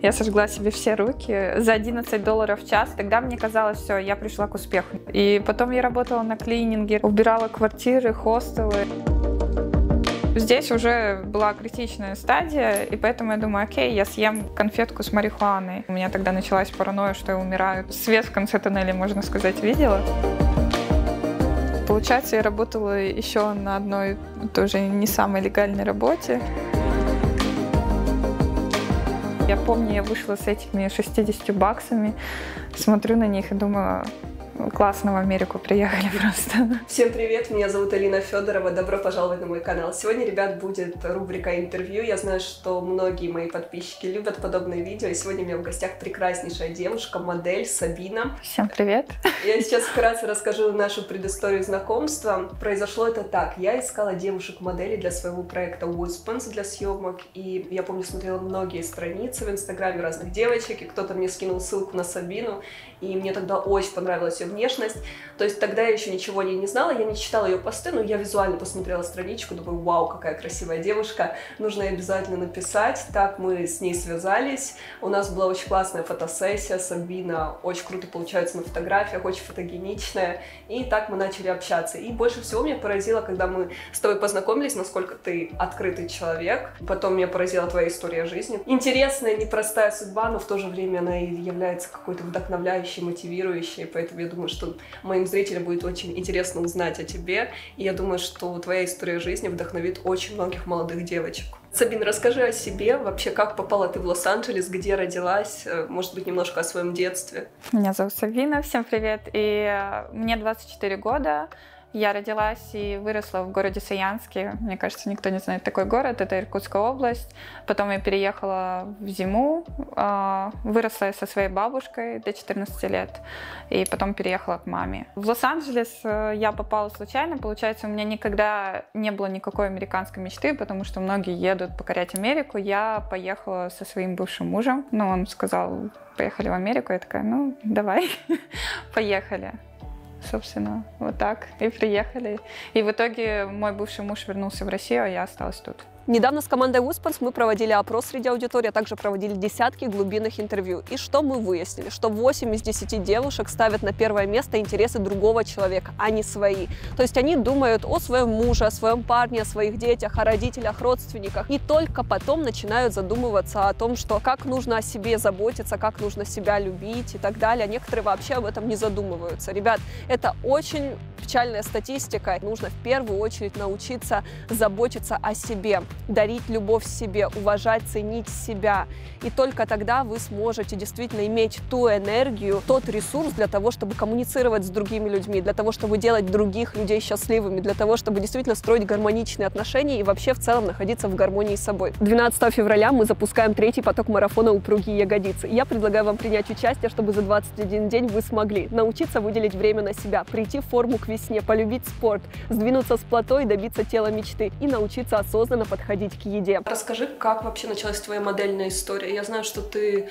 Я сожгла себе все руки за $11 в час. Тогда мне казалось, все, я пришла к успеху. И потом я работала на клининге, убирала квартиры, хостелы. Здесь уже была критичная стадия, и поэтому я думаю, окей, я съем конфетку с марихуаной. У меня тогда началась паранойя, что я умираю. Свет в конце тоннеля, можно сказать, видела. Получается, я работала еще на одной тоже не самой легальной работе. Я помню, я вышла с этими $60, смотрю на них и думаю, классно в Америку приехали просто. Всем привет, меня зовут Алина Федорова, добро пожаловать на мой канал. Сегодня, ребят, будет рубрика интервью. Я знаю, что многие мои подписчики любят подобные видео, и сегодня у меня в гостях прекраснейшая девушка, модель Сабина. Всем привет. Я сейчас вкратце расскажу нашу предысторию знакомства. Произошло это так. Я искала девушек-моделей для своего проекта Успенс для съемок, и я помню, смотрела многие страницы в инстаграме разных девочек, и кто-то мне скинул ссылку на Сабину, и мне тогда очень понравилась ее внешность. То есть тогда я еще ничего не знала, я не читала ее посты, но я визуально посмотрела страничку, думаю, вау, какая красивая девушка, нужно ей обязательно написать. Так мы с ней связались, у нас была очень классная фотосессия, Сабина очень круто получается на фотографиях, очень фотогеничная, и так мы начали общаться. И больше всего меня поразило, когда мы с тобой познакомились, насколько ты открытый человек. Потом меня поразила твоя история жизни. Интересная, непростая судьба, но в то же время она и является какой-то вдохновляющей, мотивирующей, поэтому я думаю, что моим зрителям будет очень интересно узнать о тебе, и я думаю, что твоя история жизни вдохновит очень многих молодых девочек. Сабин, расскажи о себе, вообще, как попала ты в Лос-Анджелес, где родилась, может быть, немножко о своем детстве. Меня зовут Сабина, всем привет, и мне 24 года. Я родилась и выросла в городе Саянске. Мне кажется, никто не знает такой город. Это Иркутская область. Потом я переехала в зиму. Выросла я со своей бабушкой до 14 лет. И потом переехала к маме. В Лос-Анджелес я попала случайно. Получается, у меня никогда не было никакой американской мечты, потому что многие едут покорять Америку. Я поехала со своим бывшим мужем. Он сказал, поехали в Америку. Я такая, давай, поехали. Собственно, вот так и приехали. И в итоге мой бывший муж вернулся в Россию, а я осталась тут. Недавно с командой Успенс мы проводили опрос среди аудитории, а также проводили десятки глубинных интервью. И что мы выяснили? Что 8 из 10 девушек ставят на первое место интересы другого человека, а не свои. То есть они думают о своем муже, о своем парне, о своих детях, о родителях, родственниках. И только потом начинают задумываться о том, что как нужно о себе заботиться, как нужно себя любить и так далее. А некоторые вообще об этом не задумываются. Ребят, это очень печальная статистика. Нужно в первую очередь научиться заботиться о себе, дарить любовь себе, уважать, ценить себя. И только тогда вы сможете действительно иметь ту энергию, тот ресурс для того, чтобы коммуницировать с другими людьми, для того, чтобы делать других людей счастливыми, для того, чтобы действительно строить гармоничные отношения и вообще в целом находиться в гармонии с собой. 12 февраля мы запускаем третий поток марафона «Упругие ягодицы». Я предлагаю вам принять участие, чтобы за 21 день вы смогли научиться выделить время на себя, прийти в форму к весне, полюбить спорт, сдвинуться с плато и добиться тела мечты, и научиться осознанно подходить к еде. Расскажи, как вообще началась твоя модельная история? Я знаю, что ты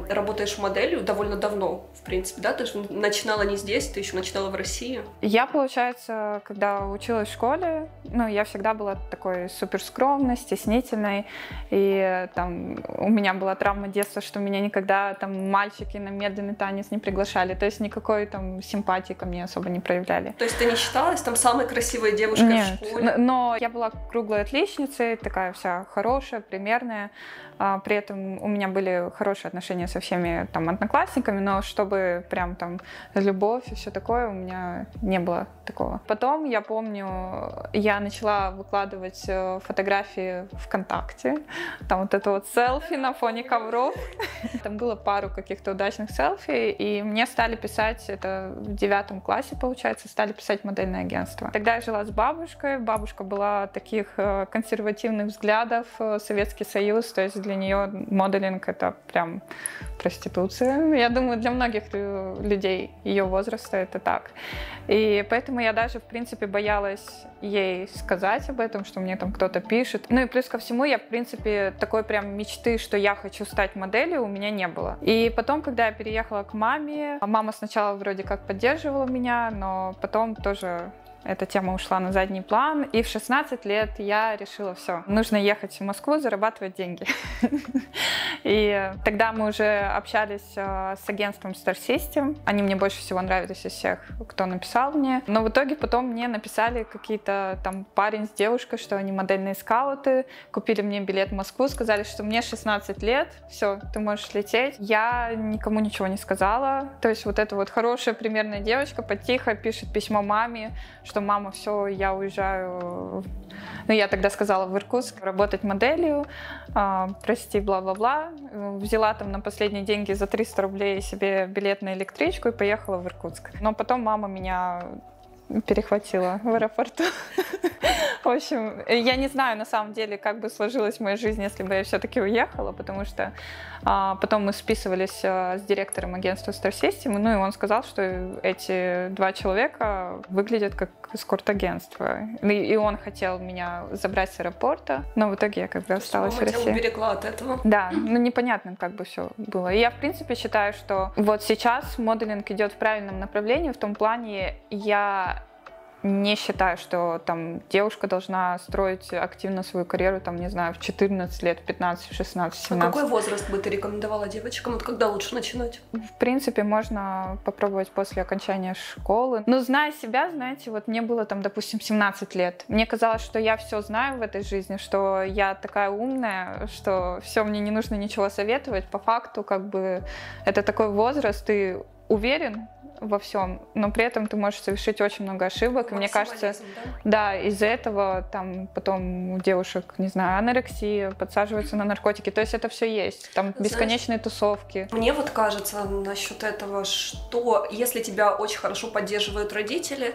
работаешь моделью довольно давно, в принципе, да? Ты же начинала не здесь, ты еще начинала в России. Я, получается, когда училась в школе, я всегда была такой супер скромной, стеснительной, и там у меня была травма детства, что меня никогда там мальчики на медленный танец не приглашали, то есть никакой там симпатии ко мне особо не проявляли. То есть ты не считалась там самой красивой девушкой? Нет, в школе? Но я была круглой отличницей, такая вся хорошая, примерная. При этом у меня были хорошие отношения со всеми там одноклассниками, но чтобы прям там любовь и все такое, у меня не было такого. Потом, я помню, я начала выкладывать фотографии ВКонтакте, там вот это вот селфи на фоне ковров. Там было пару каких-то удачных селфи, и мне стали писать, это в 9 классе, получается, стали писать модельное агентство. Тогда я жила с бабушкой, бабушка была таких консервативных взглядов, Советский Союз, то есть для нее моделинг — это прям проституция. Я думаю, для многих людей ее возраста это так. И поэтому я даже, в принципе, боялась ей сказать об этом, что мне там кто-то пишет. И плюс ко всему, я, в принципе, такой прям мечты, что я хочу стать моделью, у меня не было. И потом, когда я переехала к маме, мама сначала вроде как поддерживала меня, но потом тоже эта тема ушла на задний план. И в 16 лет я решила, все, нужно ехать в Москву, зарабатывать деньги. И тогда мы уже общались с агентством Star System. Они мне больше всего нравились из всех, кто написал мне. Но в итоге потом мне написали какие-то там парень с девушкой, что они модельные скауты, купили мне билет в Москву, сказали, что мне 16 лет, все, ты можешь лететь. Я никому ничего не сказала. То есть вот эта вот хорошая примерная девочка потихо пишет письмо маме, что мама, все, я уезжаю. Ну, я тогда сказала в Иркутск работать моделью, прости, бла-бла-бла. Взяла там на последние деньги за 300 рублей себе билет на электричку и поехала в Иркутск. Но потом мама меня перехватила в аэропорту. В общем, я не знаю, на самом деле, как бы сложилась моя жизнь, если бы я все-таки уехала, потому что потом мы списывались с директором агентства Star System, ну и он сказал, что эти 2 человека выглядят как эскорт-агентство. И он хотел меня забрать с аэропорта, но в итоге я как бы осталась в России. Уберегла от этого. Да, ну непонятно, как бы все было. И я, в принципе, считаю, что вот сейчас моделинг идет в правильном направлении, в том плане я не считаю, что там девушка должна строить активно свою карьеру, там, не знаю, в 14 лет, 15, 16, 17. А какой возраст бы ты рекомендовала девочкам? Вот когда лучше начинать? В принципе, можно попробовать после окончания школы. Но зная себя, знаете, вот мне было там, допустим, 17 лет. Мне казалось, что я все знаю в этой жизни, что я такая умная, что все, мне не нужно ничего советовать. По факту, как бы, это такой возраст, ты уверен во всем, но при этом ты можешь совершить очень много ошибок. И мне кажется, да, из-за этого там потом у девушек, не знаю, анорексия, подсаживаются на наркотики. То есть это все есть. Там бесконечные тусовки. Мне вот кажется насчет этого, что если тебя очень хорошо поддерживают родители,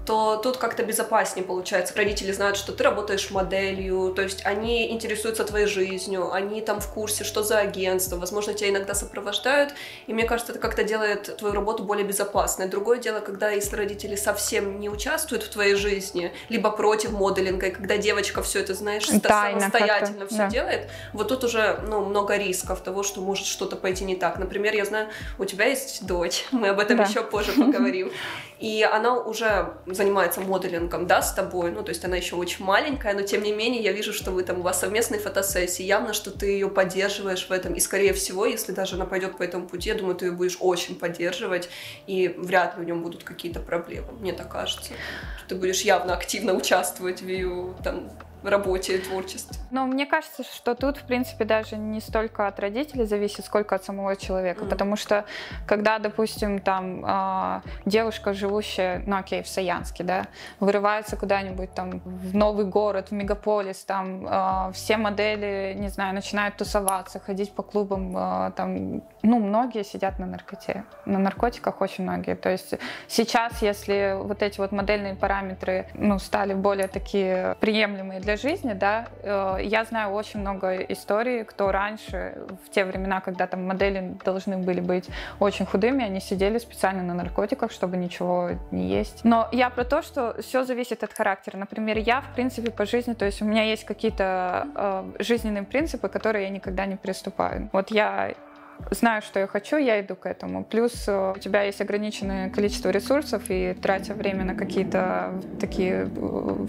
то тут как-то безопаснее получается. Родители знают, что ты работаешь моделью, то есть они интересуются твоей жизнью, они там в курсе, что за агентство, возможно, тебя иногда сопровождают, и мне кажется, это как-то делает твою работу более безопасной. Другое дело, когда если родители совсем не участвуют в твоей жизни, либо против моделинга, и когда девочка все это, знаешь, самостоятельно все делает, вот тут уже, ну, много рисков того, что может что-то пойти не так. Например, я знаю, у тебя есть дочь, мы об этом еще позже поговорим, и она уже занимается моделингом, да, с тобой, ну, то есть она еще очень маленькая, но тем не менее я вижу, что вы там, у вас совместные фотосессии, явно, что ты ее поддерживаешь в этом, и скорее всего, если даже она пойдет по этому пути, я думаю, ты ее будешь очень поддерживать, и вряд ли у нее будут какие-то проблемы, мне так кажется, что ты будешь явно активно участвовать в ее там работе и творчестве. Но мне кажется, что тут, в принципе, даже не столько от родителей зависит, сколько от самого человека. Потому что, когда, допустим, там девушка, живущая, ну окей, в Саянске, да, вырывается куда-нибудь там в новый город, в мегаполис, там все модели, не знаю, начинают тусоваться, ходить по клубам, там, ну, многие сидят на наркоте. На наркотиках очень многие. То есть сейчас, если вот эти вот модельные параметры, ну, стали более такие приемлемые для жизни, да, я знаю очень много историй, кто раньше, в те времена, когда там модели должны были быть очень худыми, они сидели специально на наркотиках, чтобы ничего не есть. Но я про то, что все зависит от характера. Например, я, в принципе, по жизни, то есть у меня есть какие-то жизненные принципы, которые я никогда не переступаю. Вот я знаю, что я хочу, я иду к этому. Плюс у тебя есть ограниченное количество ресурсов, и тратя время на какие-то такие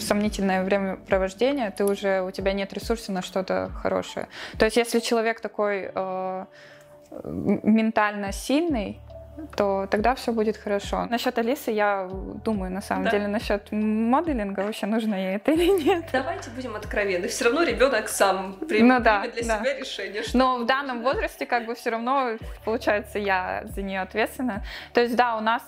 сомнительное времяпровождения, у тебя нет ресурсов на что-то хорошее. То есть если человек такой ментально сильный, то тогда все будет хорошо. Насчет Алисы я думаю, на самом деле, насчет моделинга, вообще нужно ей это или нет. Давайте будем откровенны. Все равно ребенок сам примет для себя решение. Но в данном возрасте как бы все равно, получается, я за нее ответственна. То есть, да, у нас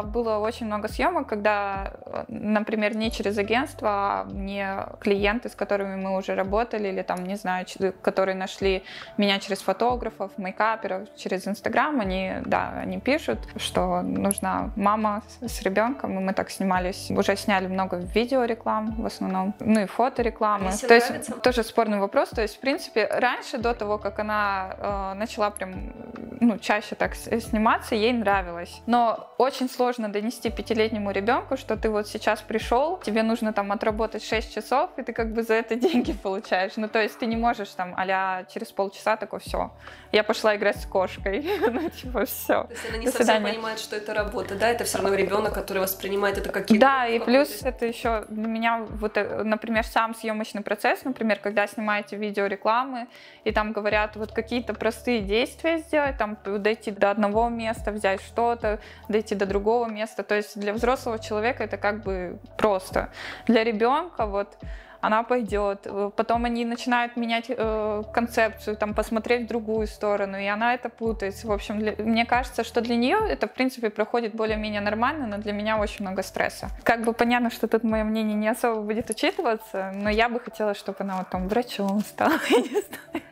было очень много съемок, когда, например, не через агентство, а мне клиенты, с которыми мы уже работали, или там, не знаю, которые нашли меня через фотографов, мейкаперов, через Инстаграм, они пишут, что нужна мама с ребенком, и мы так снимались, уже сняли много видеореклам в основном, ну и фоторекламы. То есть тоже спорный вопрос, то есть в принципе раньше, до того, как она начала прям, ну, чаще так сниматься, ей нравилось. Но очень сложно донести 5-летнему ребенку, что ты вот сейчас пришел, тебе нужно там отработать 6 часов, и ты как бы за это деньги получаешь. Ну то есть ты не можешь там а-ля через полчаса такой, все, я пошла играть с кошкой, ну типа все. она не совсем понимает, что это работа, да? Это все равно ребенок, который воспринимает это как игру. Да, и плюс это еще для меня, вот, например, сам съемочный процесс, например, когда снимаете видеорекламы, и там говорят вот какие-то простые действия сделать, там дойти до одного места, взять что-то, дойти до другого места. То есть для взрослого человека это как бы просто. Для ребенка вот она пойдет, потом они начинают менять концепцию, там, посмотреть в другую сторону, и она это путается. В общем, мне кажется, что для нее это, в принципе, проходит более-менее нормально, но для меня очень много стресса. Как бы понятно, что тут мое мнение не особо будет учитываться, но я бы хотела, чтобы она вот там врачом стала, я не знаю.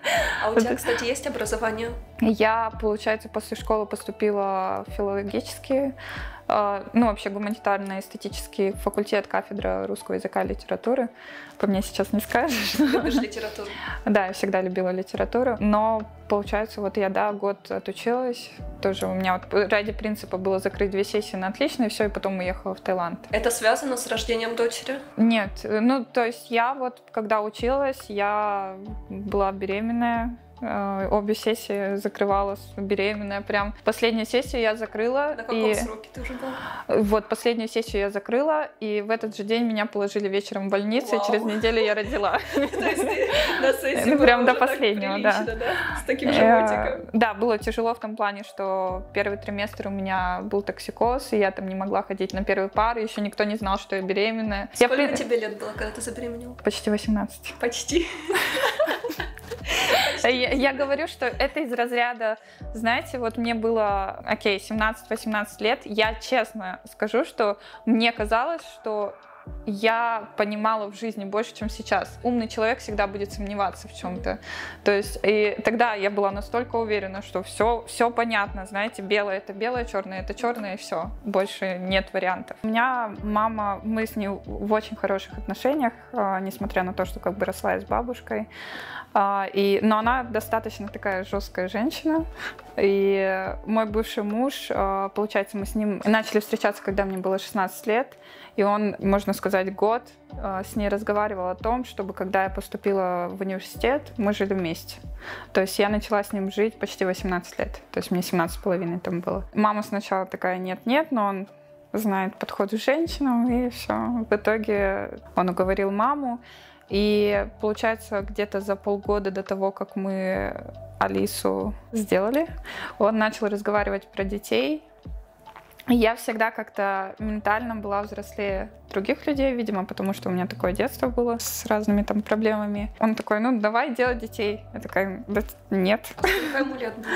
А у тебя, кстати, есть образование? Я, получается, после школы поступила в филологический, ну, вообще гуманитарно-эстетический факультет, кафедра русского языка и литературы. По мне сейчас не скажешь. Любишь литературу? Да, я всегда любила литературу, но, получается, вот я, да, год отучилась, тоже у меня вот ради принципа было закрыть 2 сессии на отлично, и все, и потом уехала в Таиланд. Это связано с рождением дочери? Нет, ну, то есть я вот, когда училась, я была беременная, обе сессии закрывала беременная. Прям последнюю сессию я закрыла. На каком сроке ты уже была? Вот последнюю сессию я закрыла, и в этот же день меня положили вечером в больницу, и через неделю я родила. То есть ты на сессии прям до последнего, да. С таким животиком? Да, было тяжело в том плане, что первый триместр у меня был токсикоз, и я там не могла ходить на первые пары, еще никто не знал, что я беременная. Сколько тебе лет было, когда ты забеременела? Почти 18. Почти. Я говорю, что это из разряда, знаете, вот мне было, 17-18 лет, я честно скажу, что мне казалось, что я понимала в жизни больше, чем сейчас. Умный человек всегда будет сомневаться в чем-то. То есть, и тогда я была настолько уверена, что все понятно, знаете, белое это белое, черное это черное, и все. Больше нет вариантов. У меня мама, мы с ней в очень хороших отношениях, несмотря на то, что как бы росла я с бабушкой. Но она достаточно такая жесткая женщина. И мой бывший муж, получается, мы с ним начали встречаться, когда мне было 16 лет. И он, можно сказать, год с ней разговаривал о том, чтобы, когда я поступила в университет, мы жили вместе. То есть я начала с ним жить почти 18 лет. То есть мне 17,5 там было. Мама сначала такая нет-нет, но он знает подход к женщинам, и все. В итоге он уговорил маму. И получается, где-то за полгода до того, как мы Алису сделали, он начал разговаривать про детей. Я всегда как-то ментально была взрослее других людей, видимо, потому что у меня такое детство было с разными там проблемами. Он такой, ну давай делать детей. Я такая, да, нет. Сколько ему лет было?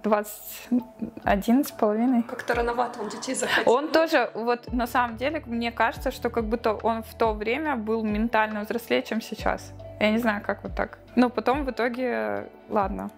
21,5. Как-то рановато он детей захотел. Он тоже, вот на самом деле, мне кажется, что как будто он в то время был ментально взрослее, чем сейчас. Я не знаю, как вот так. Но потом в итоге, ладно,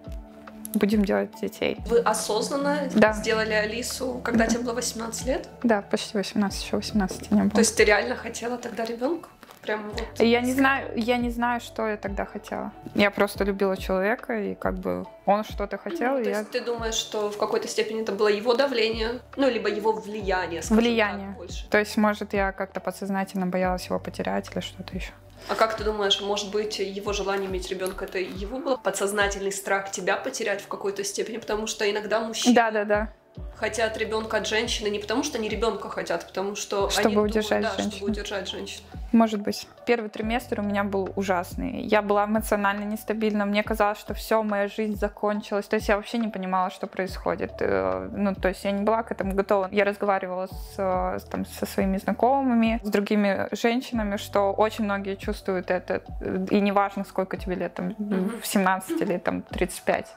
будем делать детей. Вы осознанно сделали Алису, когда тебе было 18 лет? Да, почти 18, еще 18 не было. То есть ты реально хотела тогда ребенка? Прям вот. Я не знаю, что я тогда хотела. Я просто любила человека, и как бы он что-то хотел. То есть ты думаешь, что в какой-то степени это было его давление, ну, либо его влияние, скажем так, больше? То есть, может, я как-то подсознательно боялась его потерять или что-то еще. А как ты думаешь, может быть, его желание иметь ребенка, это его был подсознательный страх тебя потерять в какой-то степени? Потому что иногда мужчины хотят ребенка от женщины не потому, что они ребенка хотят, а потому что чтобы они удержать думают, женщину. чтобы удержать женщину. Может быть. Первый триместр у меня был ужасный. Я была эмоционально нестабильна. Мне казалось, что все, моя жизнь закончилась. То есть я вообще не понимала, что происходит. Ну, то есть я не была к этому готова. Я разговаривала со своими знакомыми, с другими женщинами, что очень многие чувствуют это. И неважно, сколько тебе лет, там, в 17 или там 35.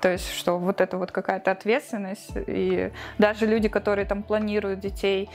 То есть, что вот это вот какая-то ответственность. И даже люди, которые там планируют детей,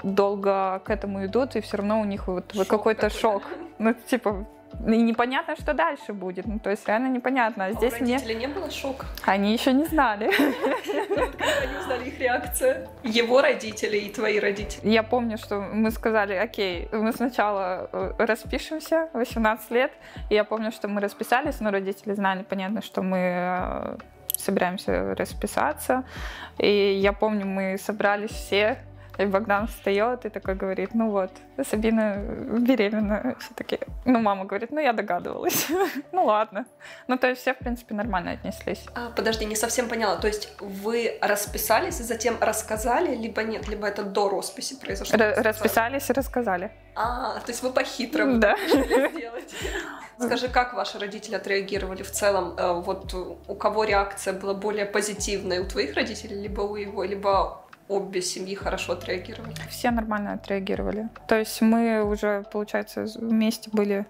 долго к этому идут, и все равно у них вот какой-то шок. Ну, типа, и непонятно, что дальше будет. Ну, то есть реально непонятно. А здесь у родителей не было шока? Они еще не знали. Когда они узнали их реакцию? Его родители и твои родители? Я помню, что мы сказали, окей, мы сначала распишемся, 18 лет. И я помню, что мы расписались, но родители знали, понятно, что мы собираемся расписаться. И я помню, мы собрались все, И Богдан встает и такой говорит, ну вот, Сабина беременна. Все такие, ну мама говорит, ну я догадывалась. Ну ладно. Ну то есть все, в принципе, нормально отнеслись. Подожди, не совсем поняла. То есть вы расписались и затем рассказали, либо нет, либо это до росписи произошло? Расписались и рассказали. То есть вы по-хитрому сделать. Скажи, как ваши родители отреагировали в целом? Вот у кого реакция была более позитивная? У твоих родителей, либо у его, либо обе семьи хорошо отреагировали? Все нормально отреагировали. То есть мы уже, получается, вместе были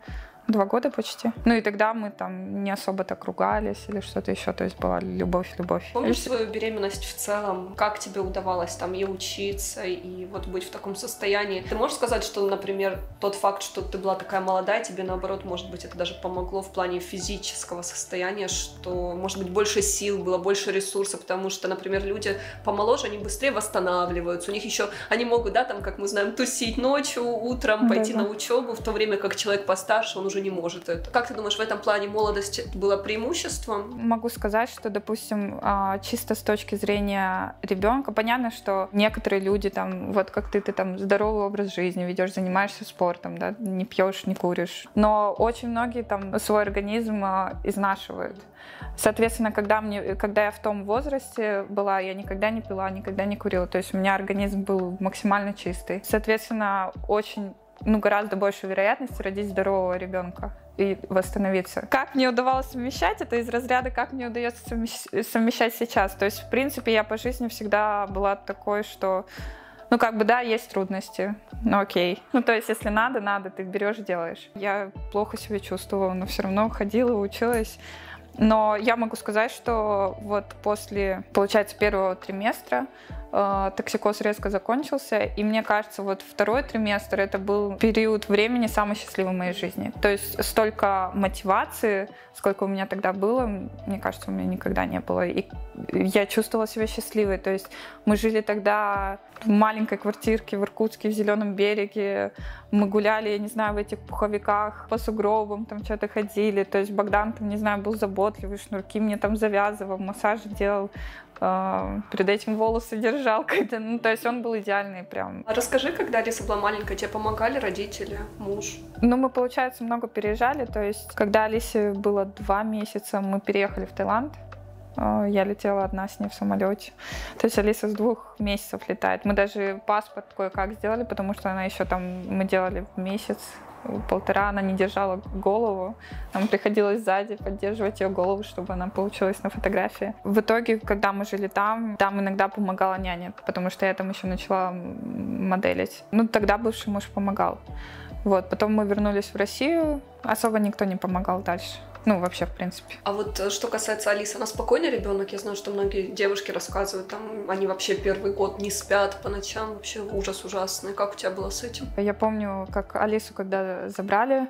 2 года почти. Ну и тогда мы там не особо так ругались или что-то еще. То есть была любовь. Помнишь свою беременность в целом? Как тебе удавалось там и учиться, и вот быть в таком состоянии? Ты можешь сказать, что, например, тот факт, что ты была такая молодая, тебе наоборот, может быть, это даже помогло в плане физического состояния, что, может быть, больше сил было, больше ресурсов, потому что, например, люди помоложе, они быстрее восстанавливаются. У них еще, они могут, да, там, как мы знаем, тусить ночью, утром, пойти на учебу, в то время как человек постарше, он уже не может это. Как ты думаешь, в этом плане молодость была преимуществом? Могу сказать, что, допустим, чисто с точки зрения ребенка, понятно, что некоторые люди там, вот как ты там здоровый образ жизни ведешь, занимаешься спортом, да, не пьешь, не куришь. Но очень многие там свой организм изнашивают. Соответственно, когда я в том возрасте была, я никогда не пила, никогда не курила. То есть у меня организм был максимально чистый. Соответственно, очень гораздо больше вероятности родить здорового ребенка и восстановиться. Как мне удавалось совмещать, это из разряда, как мне удается совмещать сейчас. То есть, в принципе, я по жизни всегда была такой, что, да, есть трудности, но окей. То есть, если надо, ты берешь, делаешь. Я плохо себя чувствовала, но все равно ходила, училась. Но я могу сказать, что вот после, получается, 1-го триместра токсикоз резко закончился, и мне кажется, вот 2-й триместр это был период времени самый счастливый в моей жизни. То есть столько мотивации, сколько у меня тогда было, мне кажется, у меня никогда не было. И я чувствовала себя счастливой. То есть мы жили тогда в маленькой квартирке в Иркутске, в Зеленом береге. Мы гуляли, я не знаю, в этих пуховиках по сугробам, там что-то ходили. То есть Богдан, там, не знаю, был заботливый, шнурки мне там завязывал, массаж делал. Перед этим волосы держал. То есть он был идеальный прям. А расскажи, когда Алиса была маленькая, тебе помогали родители, муж? Мы, получается, много переезжали. То есть, когда Алисе было 2 месяца, мы переехали в Таиланд. Я летела одна с ней в самолете. То есть Алиса с 2 месяцев летает. Мы даже паспорт кое-как сделали, потому что она еще там, мы делали в месяц. 1,5 она не держала голову. Нам приходилось сзади поддерживать ее голову, чтобы она получилась на фотографии. В итоге, когда мы жили там иногда помогала няня, потому что я там еще начала моделить. Тогда бывший муж помогал. Вот. Потом мы вернулись в Россию. Особо никто не помогал дальше. Вообще, в принципе. А вот что касается Алисы, она спокойный ребенок? Я знаю, что многие девушки рассказывают, там, они вообще 1-й год не спят по ночам, вообще ужас ужасный. Как у тебя было с этим? Я помню, как Алису, когда забрали,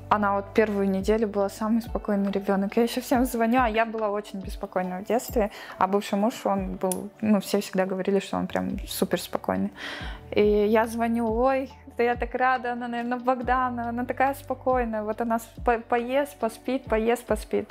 она вот 1-ю неделю была самый спокойный ребенок. Я еще всем звоню, а я была очень беспокойна в детстве. А бывший муж, он был, все всегда говорили, что он прям супер спокойный. И я звоню, ой, да я так рада, она, наверное, Богдана, она такая спокойная. Вот она поест, поспит.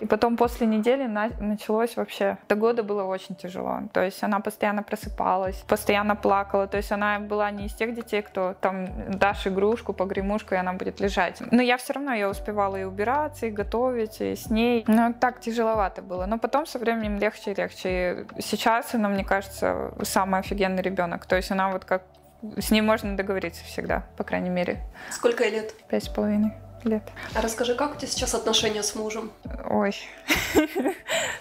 И потом после недели началось вообще. До года было очень тяжело. То есть она постоянно просыпалась, постоянно плакала. То есть она была не из тех детей, кто там дашь игрушку, погремушку, и она будет лежать. Но я все равно я успевала и убираться, и готовить, и с ней. Так тяжеловато было. Но потом со временем легче и легче. И сейчас она, мне кажется, самый офигенный ребенок. То есть она вот как с ней можно договориться всегда, по крайней мере. Сколько ей лет? 5,5 лет. А расскажи, как у тебя сейчас отношения с мужем? Ой,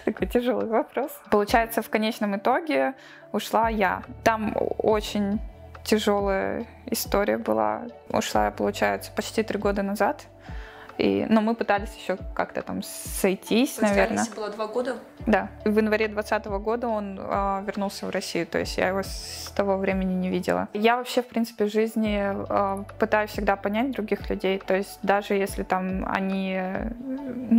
такой тяжелый вопрос. Получается, в конечном итоге ушла я. Там очень тяжелая история была. Ушла я, получается, почти 3 года назад. Но мы пытались еще как-то там сойтись, наверное. Алисе было 2 года? Да. В январе 2020 года он вернулся в Россию, то есть я его с того времени не видела. Я вообще, в принципе, в жизни пытаюсь всегда понять других людей, то есть даже если там они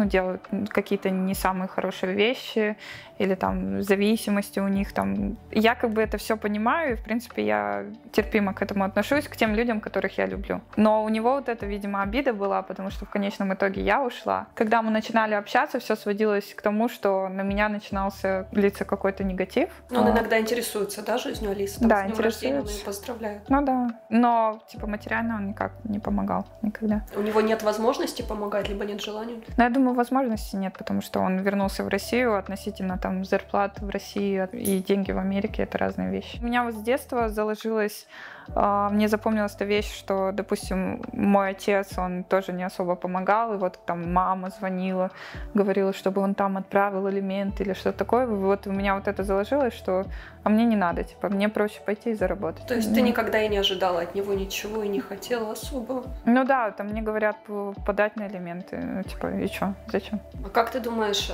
делают какие-то не самые хорошие вещи или там зависимости у них там, я как бы это все понимаю, и, в принципе, я терпимо к этому отношусь, к тем людям, которых я люблю. Но у него вот это, видимо, обида была, потому что в конечном конечном итоге я ушла. Когда мы начинали общаться, все сводилось к тому, что на меня начинался литься какой-то негатив. Он иногда интересуется, да, жизнью Алисы? Там, да, с днем рождения он ее поздравляет. Ну да, но типа материально он никак не помогал никогда. У него нет возможности помогать, либо нет желания? Ну, я думаю, возможности нет, потому что он вернулся в Россию относительно там зарплат в России и деньги в Америке — это разные вещи. У меня вот с детства заложилось, мне запомнилась эта вещь, что, допустим, мой отец, он тоже не особо помогал, и вот там мама звонила, говорила, чтобы он там отправил элементы или что-то такое. Вот у меня вот это заложилось, что мне не надо, типа, мне проще пойти и заработать. То есть ты никогда и не ожидала от него ничего и не хотела особо? Ну да, там мне говорят подать на элементы, ну, типа, и что, зачем? А как ты думаешь,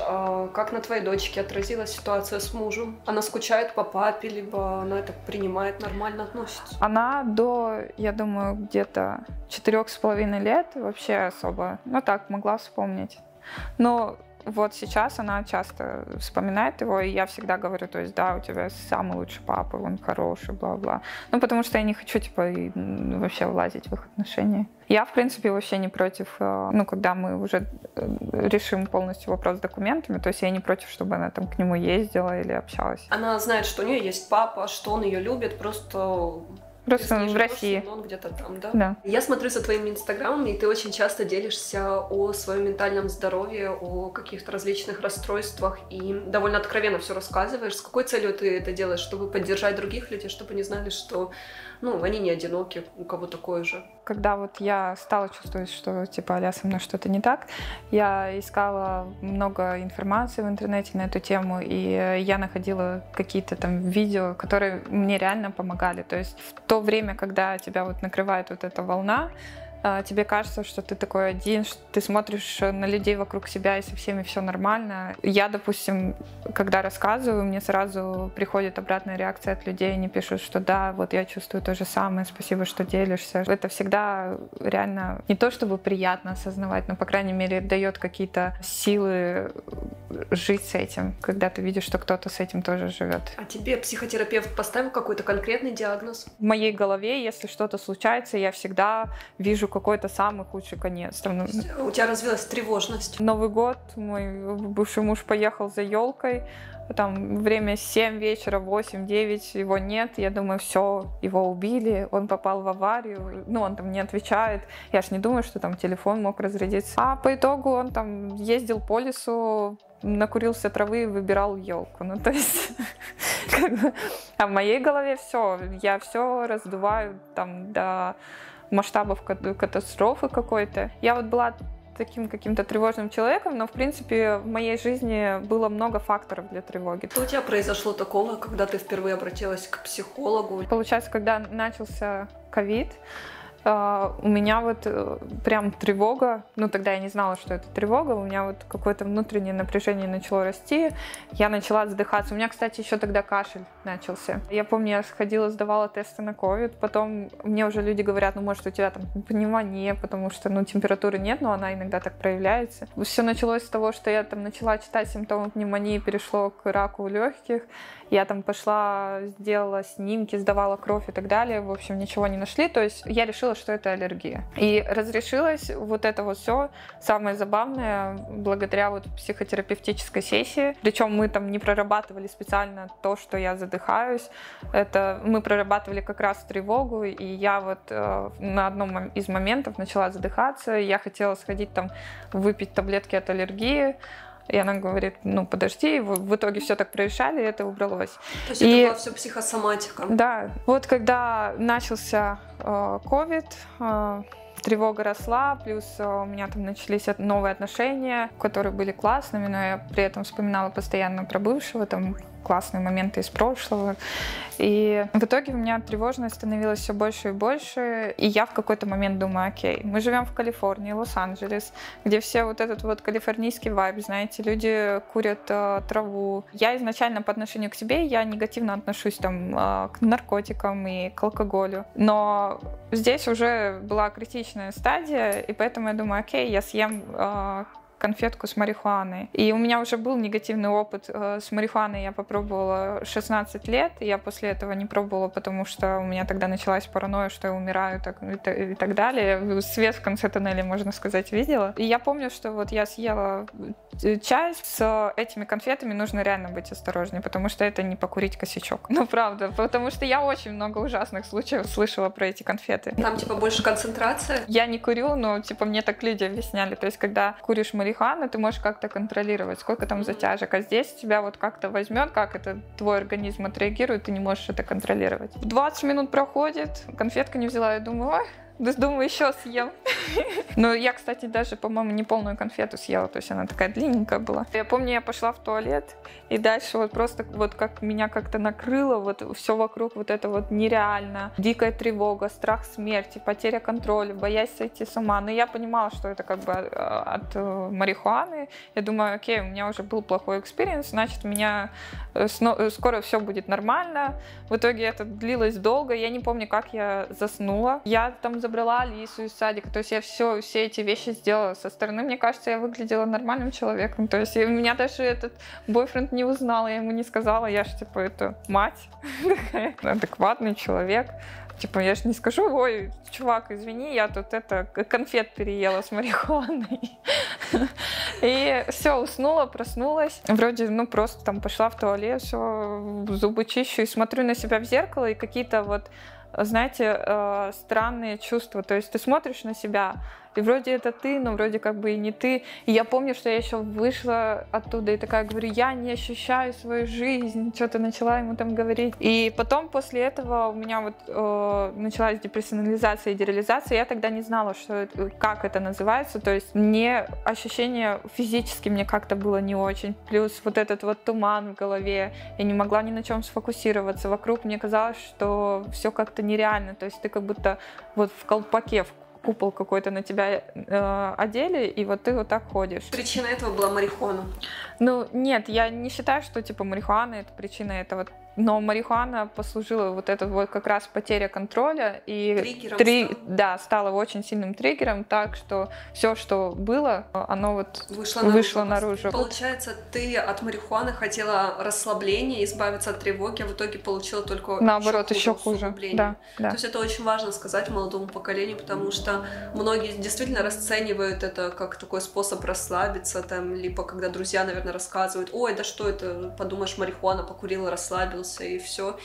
как на твоей дочке отразилась ситуация с мужем? Она скучает по папе, либо она это принимает, нормально относится? Она до, я думаю, где-то 4,5 лет вообще особо, ну так, могла вспомнить. Но вот сейчас она часто вспоминает его, и я всегда говорю, то есть, да, у тебя самый лучший папа, он хороший, бла-бла. Ну, потому что я не хочу, типа, вообще влазить в их отношения. Я, в принципе, вообще не против, ну, когда мы уже решим полностью вопрос с документами, то есть я не против, чтобы она там к нему ездила или общалась. Она знает, что у нее есть папа, что он ее любит, просто в России. Но он где-то там, да? Да. Я смотрю за твоим инстаграмом, и ты очень часто делишься о своем ментальном здоровье, о каких-то различных расстройствах, и довольно откровенно все рассказываешь. С какой целью ты это делаешь? Чтобы поддержать других людей, чтобы они знали, что, ну, они не одиноки, у кого такое же. Когда вот я стала чувствовать, что, типа, а-ля со мной что-то не так, я искала много информации в интернете на эту тему, и я находила какие-то там видео, которые мне реально помогали. То есть в то время, когда тебя вот накрывает вот эта волна, тебе кажется, что ты такой один, что ты смотришь на людей вокруг себя, и со всеми все нормально. Я, допустим, когда рассказываю, мне сразу приходит обратная реакция от людей, они пишут, что да, вот я чувствую то же самое, спасибо, что делишься. Это всегда реально не то чтобы приятно осознавать, но, по крайней мере, дает какие-то силы жить с этим, когда ты видишь, что кто-то с этим тоже живет. А тебе психотерапевт поставил какой-то конкретный диагноз? В моей голове, если что-то случается, я всегда вижу какой-то самый худший конец. Там, у тебя развилась тревожность? Новый год, мой бывший муж поехал за елкой, там время 7 вечера, 8-9, его нет, я думаю, все, его убили, он попал в аварию, ну, он там не отвечает, я ж не думаю, что там телефон мог разрядиться. А по итогу он там ездил по лесу, накурился травы и выбирал елку. Ну, то есть, а в моей голове все, я все раздуваю там до масштабов катастрофы какой-то. Я вот была таким каким-то тревожным человеком, но, в принципе, в моей жизни было много факторов для тревоги. Что у тебя произошло такого, когда ты впервые обратилась к психологу? Получается, когда начался ковид, у меня вот прям тревога, ну тогда я не знала, что это тревога, у меня вот какое-то внутреннее напряжение начало расти, я начала задыхаться. У меня, кстати, еще тогда кашель начался. Я помню, я сходила, сдавала тесты на ковид, потом мне уже люди говорят, ну может у тебя там пневмония, потому что ну температуры нет, но она иногда так проявляется. Все началось с того, что я там начала читать симптомы пневмонии, перешло к раку легких. Я там пошла, сделала снимки, сдавала кровь и так далее. В общем, ничего не нашли. То есть я решила, что это аллергия. И разрешилось вот это вот все, самое забавное, благодаря вот психотерапевтической сессии. Причем мы там не прорабатывали специально то, что я задыхаюсь. Это мы прорабатывали как раз тревогу. И я вот на одном из моментов начала задыхаться. Я хотела сходить там, выпить таблетки от аллергии. И она говорит, ну подожди, в итоге все так прорешали, и это убралось. То есть это была все психосоматика? Да. Вот когда начался ковид, тревога росла, плюс у меня там начались новые отношения, которые были классными, но я при этом вспоминала постоянно про бывшего, там классные моменты из прошлого. И в итоге у меня тревожность становилась все больше и больше. И я в какой-то момент думаю, окей, мы живем в Калифорнии, Лос-Анджелес, где все вот этот вот калифорнийский вайб, знаете, люди курят траву. Я изначально по отношению к себе, я негативно отношусь там к наркотикам и к алкоголю. Но здесь уже была критичная стадия, и поэтому я думаю, окей, я съем конфетку с марихуаной. И у меня уже был негативный опыт с марихуаной. Я попробовала 16 лет, и я после этого не пробовала, потому что у меня тогда началась паранойя, что я умираю и так далее. Свет в конце тоннеля, можно сказать, видела. И я помню, что вот я съела чай с этими конфетами, нужно реально быть осторожнее, потому что это не покурить косячок. Ну, правда, потому что я очень много ужасных случаев слышала про эти конфеты. Там, типа, больше концентрация? Я не курю, но, типа, мне так люди объясняли. То есть, когда куришь марихуану, ты можешь как-то контролировать, сколько там затяжек. А здесь тебя вот как-то возьмет, как это твой организм отреагирует, ты не можешь это контролировать. 20 минут проходит, конфетку не взяла, я думаю, ой, думаю, еще съем. Но я, кстати, даже, по-моему, не полную конфету съела, то есть она такая длинненькая была. Я помню, я пошла в туалет, и дальше вот просто вот как меня как-то накрыло, вот все вокруг вот это вот нереально. Дикая тревога, страх смерти, потеря контроля, боясь сойти с ума. Но я понимала, что это как бы от марихуаны. Я думаю, окей, у меня уже был плохой экспириенс, значит, у меня скоро все будет нормально. В итоге это длилось долго, я не помню, как я заснула. Я там забрала Алису из садика, то есть я все эти вещи сделала. Со стороны, мне кажется, я выглядела нормальным человеком, то есть меня даже этот бойфренд не узнал, я ему не сказала, я же, типа, это мать, адекватный человек. Типа, я же не скажу, ой, чувак, извини, я тут конфет переела с марихуаной. И все, уснула, проснулась. Вроде, просто там пошла в туалет, все, зубы чищу и смотрю на себя в зеркало, и какие-то вот, знаете, странные чувства. То есть ты смотришь на себя, и вроде это ты, но вроде как бы и не ты. И я помню, что я еще вышла оттуда и такая говорю, я не ощущаю свою жизнь. Что-то начала ему там говорить. И потом после этого у меня вот началась деперсонализация и дереализация. Я тогда не знала, как это называется. То есть мне ощущение физически мне как-то было не очень. Плюс вот этот вот туман в голове. Я не могла ни на чем сфокусироваться. Вокруг мне казалось, что все как-то нереально. То есть ты как будто вот в колпаке, купол какой-то на тебя одели, и вот ты вот так ходишь. Причина этого была марихуана? Ну, нет, я не считаю, что типа марихуана это причина этого. Но марихуана послужила вот это вот как раз потеря контроля и стала очень сильным триггером, так что все, что было, оно вот вышло наружу. Получается, ты от марихуаны хотела расслабления, избавиться от тревоги, а в итоге получила только наоборот, еще хуже. Да. То есть это очень важно сказать молодому поколению, потому что многие действительно расценивают это как такой способ расслабиться, там, либо когда друзья, наверное, рассказывают, ой, да что это, подумаешь, марихуана, покурила, расслабился, и все.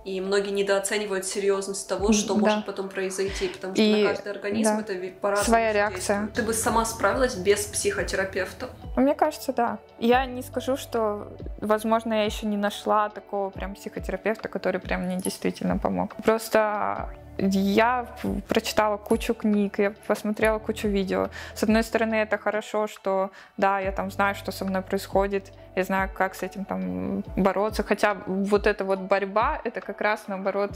И многие недооценивают серьезность того, что может потом произойти, потому что на каждый организм это по-разному. Своя реакция. Ты бы сама справилась без психотерапевта? Мне кажется, да. Я не скажу, что, возможно, я еще не нашла такого прям психотерапевта, который прям мне действительно помог. Просто я прочитала кучу книг, я посмотрела кучу видео. С одной стороны, это хорошо, что да, я там знаю, что со мной происходит, я знаю, как с этим там бороться, хотя вот эта вот борьба, это как раз наоборот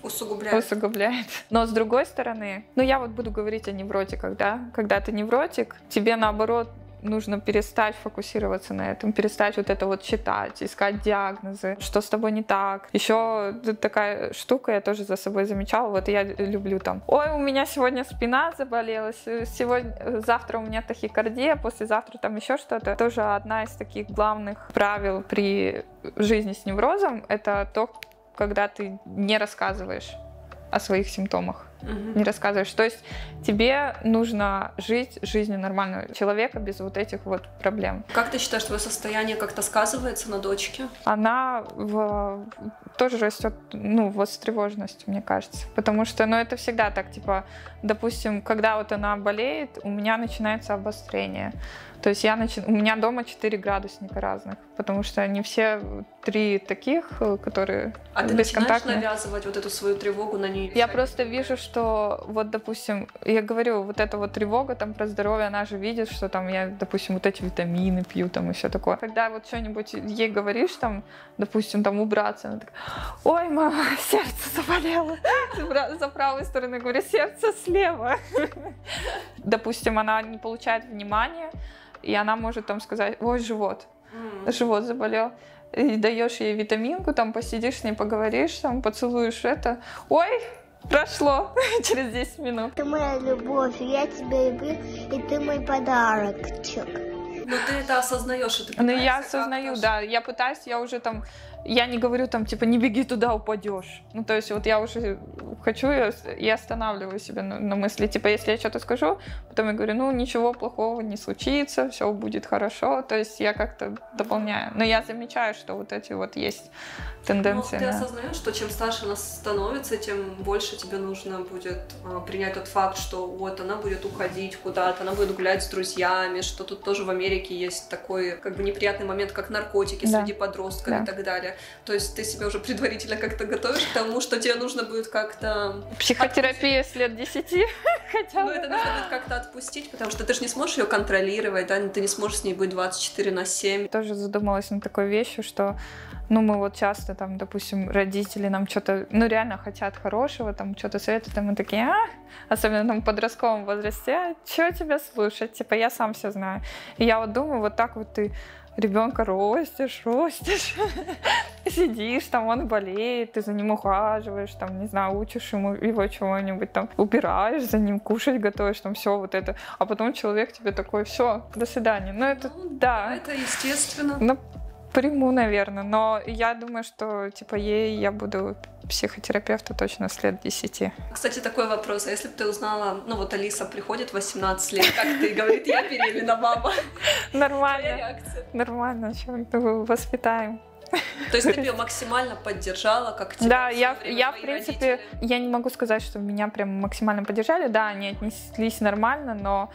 усугубляет. Но с другой стороны, я вот буду говорить о невротиках, да, когда ты невротик, тебе наоборот нужно перестать фокусироваться на этом, перестать вот это вот читать, искать диагнозы, что с тобой не так. Еще такая штука, я тоже за собой замечала, вот я люблю там, ой, у меня сегодня спина заболела, завтра у меня тахикардия, послезавтра там еще что-то. Тоже одна из таких главных правил при жизни с неврозом, это то, когда ты не рассказываешь о своих симптомах. Не рассказываешь. То есть тебе нужно жить жизнью нормального человека без вот этих вот проблем. Как ты считаешь, твое состояние как-то сказывается на дочке? Она тоже растет, вот с тревожностью, мне кажется. Потому что, это всегда так, типа, допустим, когда вот она болеет, у меня начинается обострение. То есть у меня дома 4 градусника разных, потому что они все 3 таких, которые бесконтактные. А ты начинаешь навязывать вот эту свою тревогу на нее? Я просто вижу, что вот, допустим, я говорю, вот эта вот тревога там про здоровье, она же видит, что там я, допустим, вот эти витамины пью там и все такое. Когда вот что-нибудь ей говоришь, там, допустим, там убраться, она такая, ой, мама, сердце заболело. За правой стороной говорю, сердце слева. Допустим, она не получает внимания, и она может там сказать, ой, живот заболел. И даешь ей витаминку, там посидишь с ней, поговоришь, там поцелуешь это. Ой, прошло через 10 минут. Ты моя любовь, я тебя люблю, и ты мой подарочек. Но ты это осознаешь, и ты Ну, я пытаешься осознаю, как-то да, я пытаюсь, я уже там, я не говорю там, типа, не беги туда, упадешь. Ну, то есть вот я уже хочу и останавливаю себя на мысли, типа, если я что-то скажу, потом я говорю, ну, ничего плохого не случится, все будет хорошо, то есть я как-то дополняю. Но я замечаю, что вот эти вот есть тенденции. Но ты осознаешь, что чем старше она становится, тем больше тебе нужно будет принять тот факт, что вот она будет уходить куда-то, она будет гулять с друзьями, что тут тоже в Америке есть такой как бы неприятный момент, как наркотики среди подростков и так далее. То есть ты себя уже предварительно как-то готовишь к тому, что тебе нужно будет как-то... Психотерапия с лет 10 хотя бы. Ну, это нужно будет как-то отпустить, потому что ты же не сможешь ее контролировать, да, ты не сможешь с ней быть 24/7. Тоже задумалась над такой вещью, что ну, мы вот часто там, допустим, родители нам что-то, ну, реально хотят хорошего, там, что-то советуют, и мы такие, особенно там в подростковом возрасте, что тебя слушать, типа, я сам все знаю. И я вот думаю, вот так вот ты ребенка ростишь, сидишь, там, он болеет, ты за ним ухаживаешь, там, не знаю, учишь его чего-нибудь, там, убираешь за ним, кушать готовишь, там, все вот это, а потом человек тебе такой, все, до свидания. Ну, это, да. Это естественно. Ну, приму, наверное, но я думаю, что, типа, я буду психотерапевта точно с лет 10. Кстати, такой вопрос, а если бы ты узнала, ну вот Алиса приходит 18 лет, как ты, говорит, я беременна, мама. Нормально. Твоя реакция? Нормально, воспитаем. То есть ты ее максимально поддержала, как тебя? Да, я в принципе, родители? я не могу сказать, что меня прям максимально поддержали, да, они отнеслись нормально, но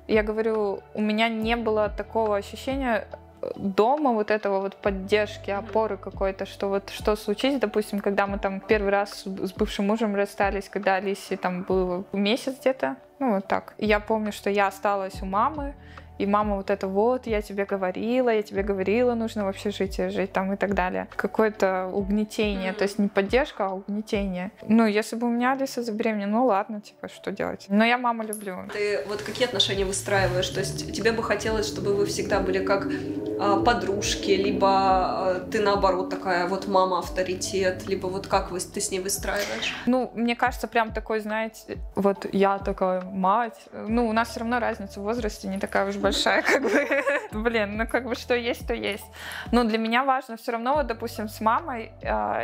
я говорю, у меня не было такого ощущения дома вот этого вот поддержки, опоры какой-то, что вот что случись, допустим, когда мы там первый раз с бывшим мужем расстались, когда Алисе там было месяц где-то, ну вот так. И я помню, что я осталась у мамы, и мама вот это вот, я тебе говорила, нужно в общежитии жить там и так далее. Какое-то угнетение, то есть не поддержка, а угнетение. Ну, если бы у меня Алиса забеременела, ну ладно, типа, что делать? Но я маму люблю. Ты вот какие отношения выстраиваешь? То есть тебе бы хотелось, чтобы вы всегда были как подружки, либо ты наоборот такая вот мама-авторитет, либо вот как ты с ней выстраиваешь? Ну, мне кажется, прям такой, знаете, вот я такая мать. Ну, у нас все равно разница в возрасте не такая уж большая, как бы. Блин, ну как бы что есть, то есть. Но для меня важно все равно, вот, допустим, с мамой,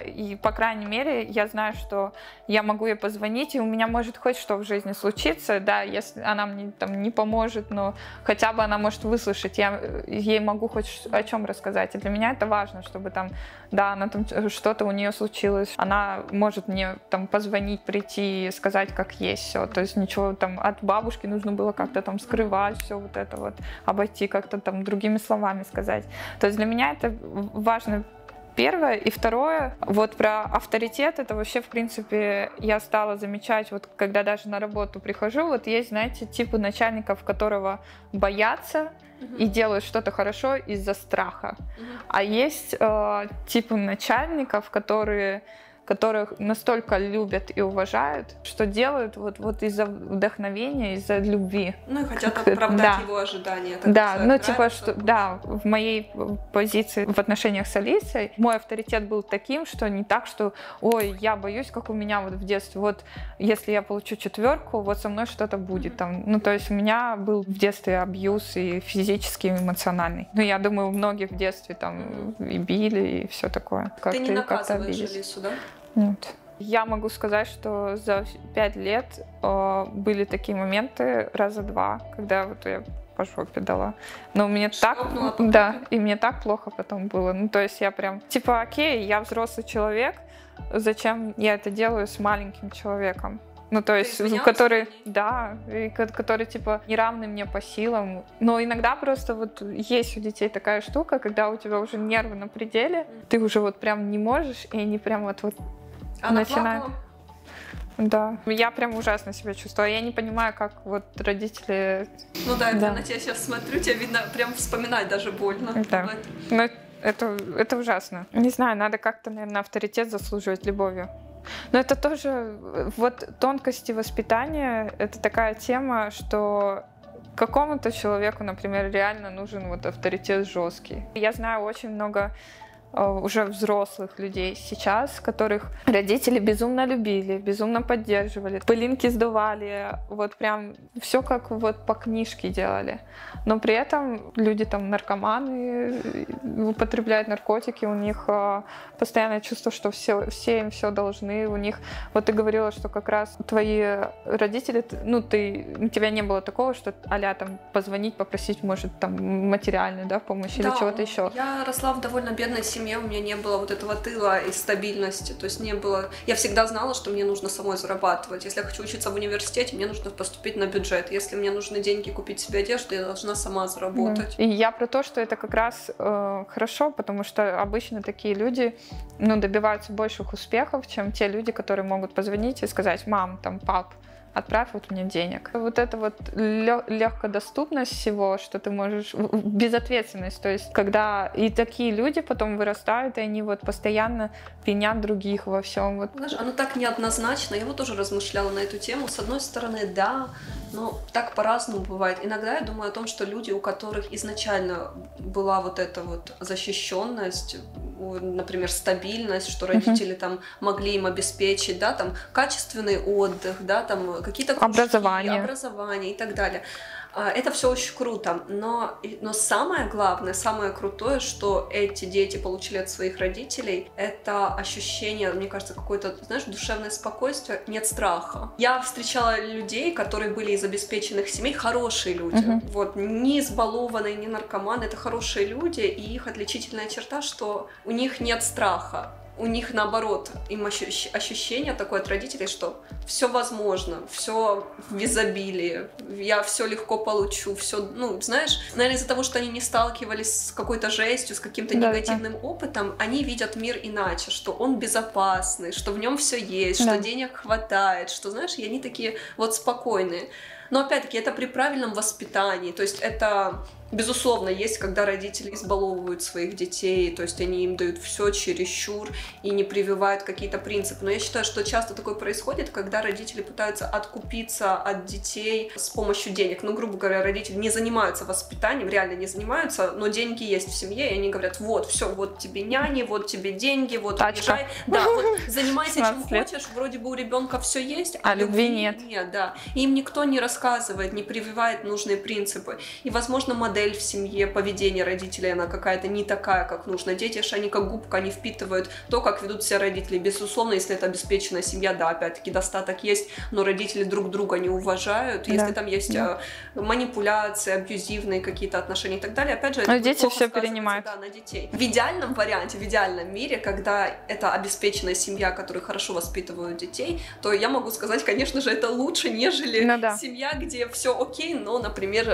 и, по крайней мере, я знаю, что я могу ей позвонить, и у меня может хоть что в жизни случиться, да, если она мне там не поможет, но хотя бы она может выслушать, я ей могу хоть о чем рассказать. И для меня это важно, чтобы там, да, она там что-то у нее случилось, она может мне там позвонить, прийти, сказать, как есть все. То есть ничего там от бабушки нужно было как-то там скрывать, все вот это вот, обойти как-то там другими словами сказать. То есть для меня это важно. Первое. И второе, вот про авторитет, это вообще, в принципе, я стала замечать, вот когда даже на работу прихожу, вот есть, знаете, типы начальников, которого боятся и делают что-то хорошо из-за страха. А есть типы начальников, которых настолько любят и уважают, что делают вот из-за вдохновения, из-за любви. Ну и хотят оправдать его ожидания. Да, ну типа, что, да, в моей позиции в отношениях с Алисой мой авторитет был таким, что не так, что, ой, я боюсь, как у меня вот в детстве, вот если я получу 4, вот со мной что-то будет там. Ну то есть у меня был в детстве абьюз и физический, и эмоциональный. Ну я думаю, у многих в детстве там и били, и все такое. Ты не наказываешь Алису, да? Нет. Я могу сказать, что за 5 лет были такие моменты раза 2, когда вот я по жопе дала. Но мне и мне так плохо потом было. Ну, то есть я прям, типа, окей, я взрослый человек, зачем я это делаю с маленьким человеком? Ну, то есть, который, да, который, типа, не равный мне по силам. Но иногда просто вот есть у детей такая штука, когда у тебя уже нервы на пределе, ты уже вот прям не можешь, и они прям вот начинают. Да, я прям ужасно себя чувствую. Я не понимаю, как вот родители... Ну да, я на тебя сейчас смотрю, тебя видно, прям вспоминать даже больно. Да, но это ужасно. Не знаю, надо как-то, наверное, авторитет заслуживать любовью. Но это тоже вот тонкости воспитания, это такая тема, что какому-то человеку, например, реально нужен вот авторитет жесткий. Я знаю очень много уже взрослых людей сейчас, которых родители безумно любили, безумно поддерживали, пылинки сдували, вот прям все как вот по книжке делали. Но при этом люди там наркоманы, употребляют наркотики, у них постоянное чувство, что все им все должны, у них, вот ты говорила, что как раз твои родители, ну у тебя не было такого, что а-ля там позвонить, попросить, может, там материальную, да, помощь или чего-то еще. Я росла в довольно бедной семье, у меня не было вот этого тыла и стабильности, то есть не было, я всегда знала, что мне нужно самой зарабатывать, если я хочу учиться в университете, мне нужно поступить на бюджет, если мне нужны деньги купить себе одежду, я должна сама заработать. И я про то, что это как раз хорошо, потому что обычно такие люди, ну, добиваются больших успехов, чем те люди, которые могут позвонить и сказать: мам, там, пап, отправь вот мне денег. Вот эта вот легкодоступность всего, что ты можешь, безответственность, то есть когда и такие люди потом вырастают, и они вот постоянно винят других во всем. Вот. Знаешь, оно так неоднозначно, я вот тоже размышляла на эту тему. С одной стороны, да, но так по-разному бывает. Иногда я думаю о том, что люди, у которых изначально была вот эта вот защищенность, например, стабильность, что родители там могли им обеспечить, да, там качественный отдых, да, там какие-то кружки, образование и так далее. Это все очень круто, но самое главное, самое крутое, что эти дети получили от своих родителей, это ощущение, мне кажется, какое-то, знаешь, душевное спокойствие, нет страха. Я встречала людей, которые были из обеспеченных семей, хорошие люди, вот, не избалованные, не наркоманы, это хорошие люди, и их отличительная черта, что у них нет страха. У них, наоборот, им ощущение такое от родителей, что все возможно, все в изобилии, я все легко получу, все, ну, знаешь, наверное, из-за того, что они не сталкивались с какой-то жестью, с каким-то негативным опытом, они видят мир иначе, что он безопасный, что в нем все есть, что денег хватает, что, знаешь, и они такие вот спокойные. Но, опять-таки, это при правильном воспитании, то есть это... Безусловно, есть, когда родители избаловывают своих детей, то есть они им дают все чересчур и не прививают какие-то принципы. Но я считаю, что часто такое происходит, когда родители пытаются откупиться от детей с помощью денег. Ну, грубо говоря, родители не занимаются воспитанием, реально не занимаются, но деньги есть в семье, и они говорят: вот, все, вот тебе няни, вот тебе деньги, вот уезжай. Да, вот занимайся чем хочешь, вроде бы у ребенка все есть, а любви нет. Нет, да. Им никто не рассказывает, не прививает нужные принципы. И, возможно, модель в семье, поведение родителей, она какая-то не такая, как нужно. Дети же, они как губка, они впитывают то, как ведут себя родители. Безусловно, если это обеспеченная семья, да, опять-таки достаток есть, но родители друг друга не уважают. Если там есть манипуляции, абьюзивные какие-то отношения и так далее, опять же, это дети все перенимают. Да, на детей. В идеальном варианте, в идеальном мире, когда это обеспеченная семья, которая хорошо воспитывают детей, то я могу сказать, конечно же, это лучше, нежели семья, где все окей, но, например,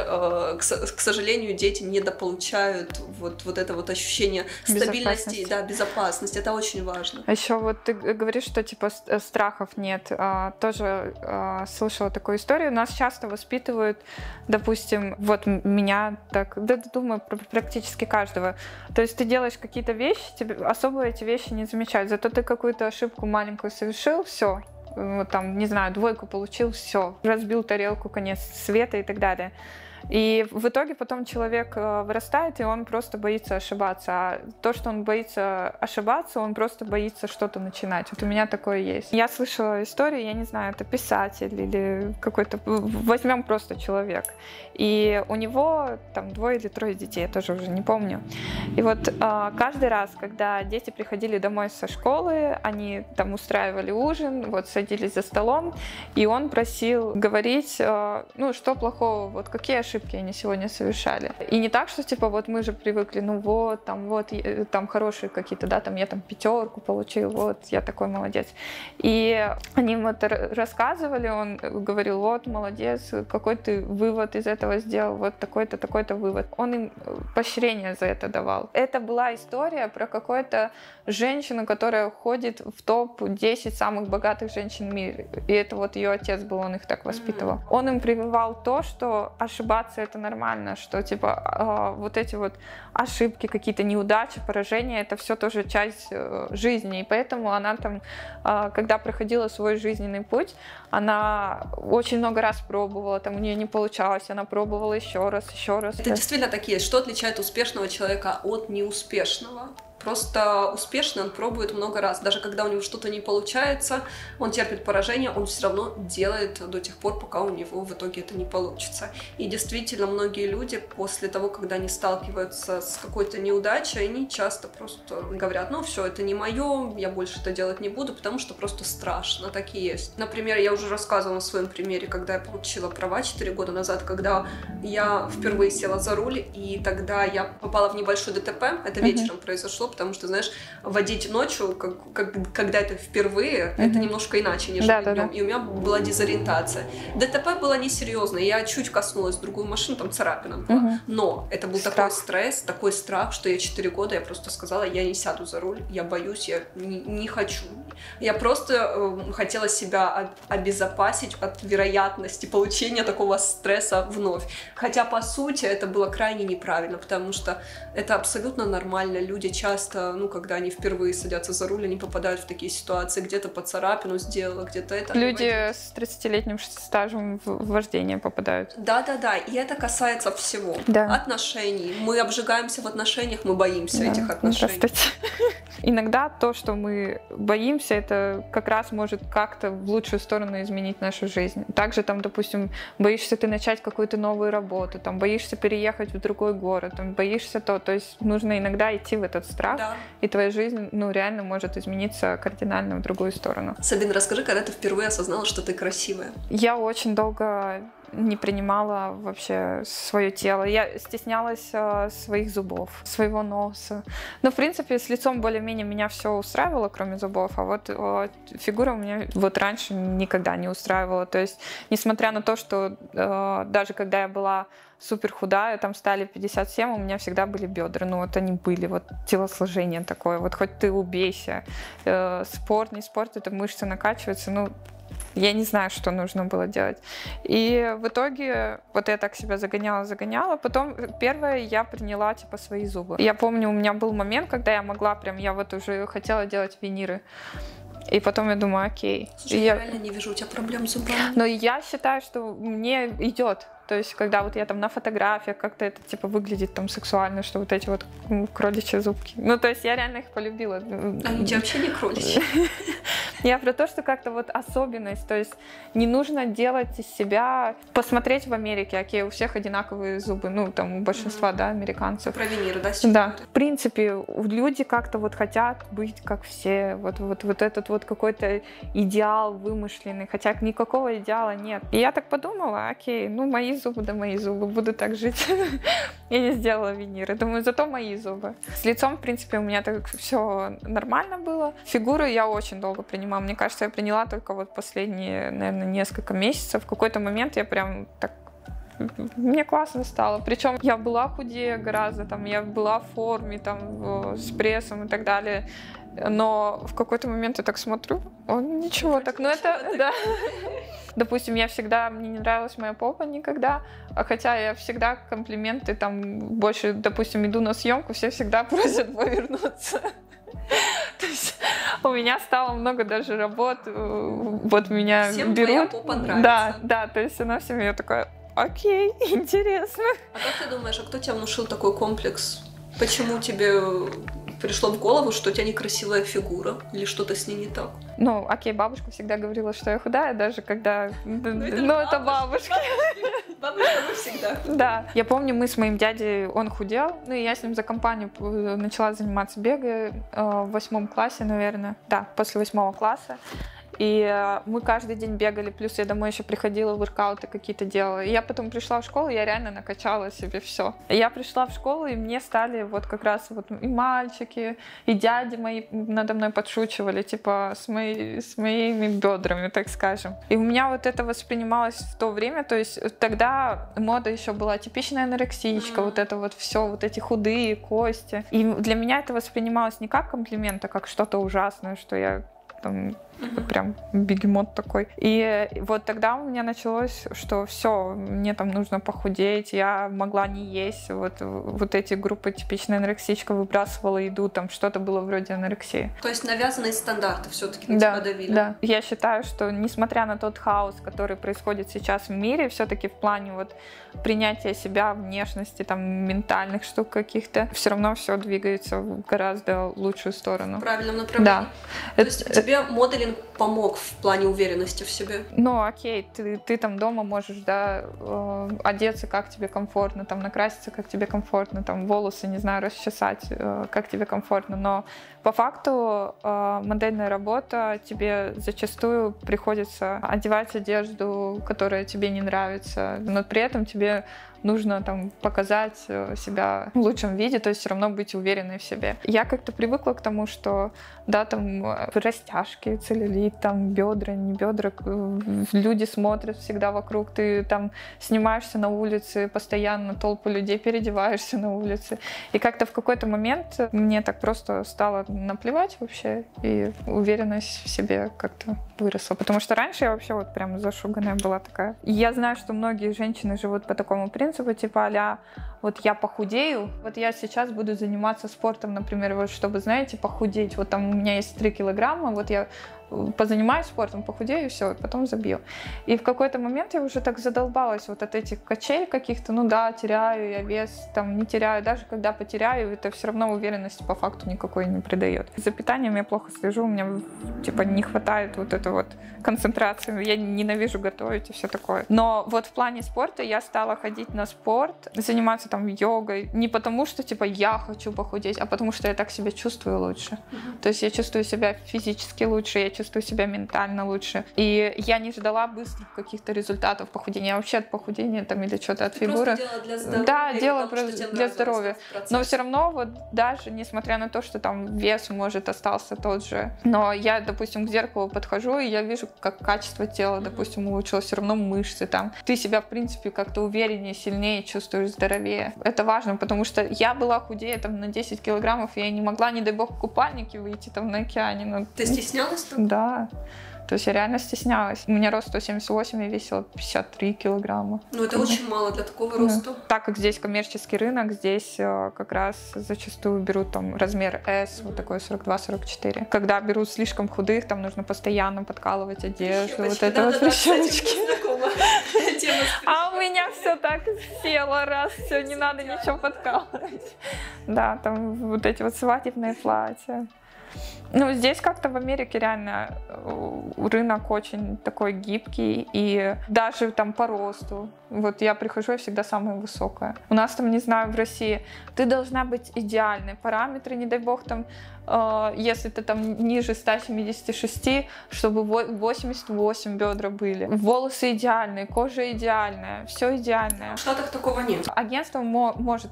к сожалению, дети недополучают вот это вот ощущение стабильности, да, безопасности. Это очень важно. А еще вот ты говоришь, что типа страхов нет. Тоже слышала такую историю. Нас часто воспитывают, допустим, вот меня так, да, думаю, практически каждого. То есть ты делаешь какие-то вещи, тебе особо эти вещи не замечают. Зато ты какую-то ошибку маленькую совершил, все. Вот там, не знаю, 2 получил, все. Разбил тарелку, конец света и так далее. И в итоге потом человек вырастает, и он просто боится ошибаться. А то, что он боится ошибаться, он просто боится что-то начинать. Вот у меня такое есть. Я слышала историю, я не знаю, это писатель или какой-то... Возьмем просто человек. И у него там 2 или 3 детей, я тоже уже не помню. И вот каждый раз, когда дети приходили домой со школы, они там устраивали ужин, вот садились за столом, и он просил говорить, ну, что плохого, вот какие ошибки они сегодня совершали. И не так, что типа вот мы же привыкли, ну вот, там хорошие какие-то, да, там я там 5 получил, вот, я такой молодец. И они ему это рассказывали, он говорил: вот, молодец, какой ты вывод из этого сделал, вот такой-то, такой-то вывод. Он им поощрение за это давал. Это была история про какую-то женщину, которая входит в топ-10 самых богатых женщин в мире. И это вот ее отец был, он их так воспитывал. Он им прививал то, что ошибаться это нормально, что типа вот эти вот ошибки, какие-то неудачи, поражения, это все тоже часть жизни. И поэтому она там, когда проходила свой жизненный путь, она очень много раз пробовала, там у нее не получалось, она пробовала еще раз, еще раз. Это действительно такие, что отличает успешного человека от неуспешного? Просто успешный он пробует много раз. Даже когда у него что-то не получается, он терпит поражение, он все равно делает до тех пор, пока у него в итоге это не получится. И действительно, многие люди после того, когда они сталкиваются с какой-то неудачей, они часто просто говорят: ну все, это не мое, я больше это делать не буду, потому что просто страшно. Так и есть. Например, я уже рассказывала о своем примере, когда я получила права 4 года назад, когда я впервые села за руль, и тогда я попала в небольшой ДТП. Это вечером произошло, потому что, знаешь, водить ночью, когда это впервые, это немножко иначе, нежели днем. И у меня была дезориентация. ДТП было несерьезно, я чуть коснулась другую машину, там царапина была. Но это был такой стресс, такой страх, что я 4 года, я просто сказала: я не сяду за руль, я боюсь, я не хочу. Я просто хотела себя обезопасить от вероятности получения такого стресса вновь. Хотя, по сути, это было крайне неправильно, потому что это абсолютно нормально. Люди часто, когда они впервые садятся за руль, они попадают в такие ситуации, где-то по царапину сделала, где-то это. Люди с 30-летним стажем вождения попадают. Да, и это касается всего. Отношений. Мы обжигаемся в отношениях, мы боимся этих отношений. Иногда то, что мы боимся, это как раз может как-то в лучшую сторону изменить нашу жизнь. Также там, допустим, боишься ты начать какую-то новую работу, там боишься переехать в другой город, там боишься то есть нужно иногда идти в этот страх, и твоя жизнь, реально может измениться кардинально в другую сторону. Сабин, расскажи, когда ты впервые осознала, что ты красивая? Я очень долго не принимала вообще свое тело. Я стеснялась своих зубов, своего носа. В принципе, с лицом более-менее меня все устраивало, кроме зубов, а вот фигура у меня раньше никогда не устраивала. То есть, несмотря на то, что даже когда я была супер худая, там стали 57, у меня всегда были бедра. Они были, телосложение такое. Хоть ты убейся. Спорт, не спорт, это мышцы накачиваются, я не знаю, что нужно было делать. И в итоге я так себя загоняла. Потом первое я приняла свои зубы. Я помню, у меня был момент, когда я могла я уже хотела делать виниры. И потом я думаю: окей. Слушай, я реально не вижу у тебя проблем с зубами. Но я считаю, что мне идет. То есть, когда я там на фотографиях, как-то это выглядит там сексуально, что эти кроличьи зубки. То есть я реально их полюбила. Они у тебя вообще не кроличьи. Я про то, что как-то особенность. То есть не нужно делать из себя... Посмотреть в Америке, окей, у всех одинаковые зубы, у большинства, американцев. Про виниры, да? Да. В принципе, люди как-то хотят быть как все. Этот какой-то идеал вымышленный, хотя никакого идеала нет. И я так подумала: окей, мои зубы, буду так жить. Я не сделала виниры. Думаю, зато мои зубы. С лицом, в принципе, у меня так все нормально было. Фигуру я очень долго принимала. Мне кажется, я приняла только последние, наверное, несколько месяцев. В какой-то момент я прям так... Мне классно стало. Причем я была худее гораздо, я была в форме, с прессом и так далее. Но в какой-то момент я так смотрю, ничего так, да. Допустим, мне не нравилась моя попа никогда, хотя я всегда комплименты, больше, допустим, иду на съемку, все всегда просят повернуться. То есть у меня стало много даже работ, меня всем берут. Всем твоя попа нравится. Да, то есть она всем, я такая: окей, интересно. А как ты думаешь, кто тебя внушил такой комплекс? Почему тебе пришло в голову, что у тебя некрасивая фигура или что-то с ней не так? Окей, бабушка всегда говорила, что я худая, даже когда... это бабушка. Бабушка мы всегда. Да. Я помню, мы с моим дядей, он худел, и я с ним за компанию начала заниматься бегом в 8 классе, наверное. Да, после 8 класса. И мы каждый день бегали, плюс я домой еще приходила, воркауты какие-то делала. И я потом пришла в школу, я реально накачала себе все. Я пришла в школу, и мне стали как раз и мальчики, и дяди мои надо мной подшучивали, с моими бедрами, так скажем. И у меня это воспринималось в то время, то есть тогда мода еще была типичная анорексичка, это все, эти худые кости. И для меня это воспринималось не как комплимент, а как что-то ужасное, что я прям бегемот такой. И вот тогда у меня началось, что все, мне там нужно похудеть, я могла не есть. Вот эти группы типичная анорексичка, выбрасывала еду, там что-то было вроде анорексии. То есть навязанные стандарты все-таки на тебя давили? Да. Я считаю, что несмотря на тот хаос, который происходит сейчас в мире, все-таки в плане вот принятия себя, внешности, там, ментальных штук каких-то, все равно все двигается в гораздо лучшую сторону. В правильном направлении. Да. То есть тебе моделинг помог в плане уверенности в себе? Ну, окей, ты там дома можешь, да, одеться, как тебе комфортно, там, накраситься, как тебе комфортно, там, волосы, не знаю, расчесать, как тебе комфортно, но по факту модельная работа, тебе зачастую приходится одевать одежду, которая тебе не нравится, но при этом тебе нужно там показать себя в лучшем виде, то есть все равно быть уверенной в себе. Я как-то привыкла к тому, что да, там растяжки, целлюлит, там бедра, не бедра, люди смотрят всегда вокруг, ты там снимаешься на улице, постоянно толпы людей, переодеваешься на улице. И как-то в какой-то момент мне так просто стало наплевать вообще, и уверенность в себе как-то выросла. Потому что раньше я вообще вот прям зашуганная была такая. И я знаю, что многие женщины живут по такому принципу, типа а-ля вот я похудею, вот я сейчас буду заниматься спортом, например, вот чтобы, знаете, похудеть. Вот там у меня есть 3 килограмма, вот я позанимаюсь спортом, похудею, и все, и потом забью. И в какой-то момент я уже так задолбалась вот от этих качель каких-то, ну да, теряю я вес, там не теряю, даже когда потеряю, это все равно уверенности по факту никакой не придает. За питанием я плохо слежу, у меня типа не хватает вот этой вот концентрации, я ненавижу готовить и все такое. Но вот в плане спорта я стала ходить на спорт, заниматься там йогой, не потому что типа я хочу похудеть, а потому что я так себя чувствую лучше. То есть я чувствую себя физически лучше, я чувствую себя ментально лучше. И я не ждала быстрых каких-то результатов похудения. Я вообще от похудения там или что-то от фигуры. Просто дело для здоровья. Да, дело для здоровья. Но все равно вот даже несмотря на то, что там вес может остался тот же, но я, допустим, к зеркалу подхожу, и я вижу, как качество тела, допустим, улучшилось, все равно мышцы там. Ты себя, в принципе, как-то увереннее, сильнее чувствуешь, здоровее. Это важно, потому что я была худее там на 10 килограммов, и я не могла, не дай бог, в купальнике выйти там на океане. Но... Ты стеснялась там? Да. То есть я реально стеснялась. У меня рост 178, я весила 53 килограмма. Ну, это очень мало для такого роста. Так как здесь коммерческий рынок, здесь как раз зачастую берут там размер S, вот такой 42-44. Когда берут слишком худых, там нужно постоянно подкалывать одежду. Вот это вот прищепочки. А у меня все так село, раз, все, не надо ничего подкалывать. Да, там вот эти вот свадебные платья. Ну, здесь как-то в Америке реально рынок очень такой гибкий, и даже там по росту. Вот я прихожу, я всегда самая высокая. У нас там, не знаю, в России ты должна быть идеальной. Параметры, не дай бог, там, если ты там ниже 176, чтобы 88 бедра были. Волосы идеальные, кожа идеальная, все идеальное. В Штатах такого нет. Агентство может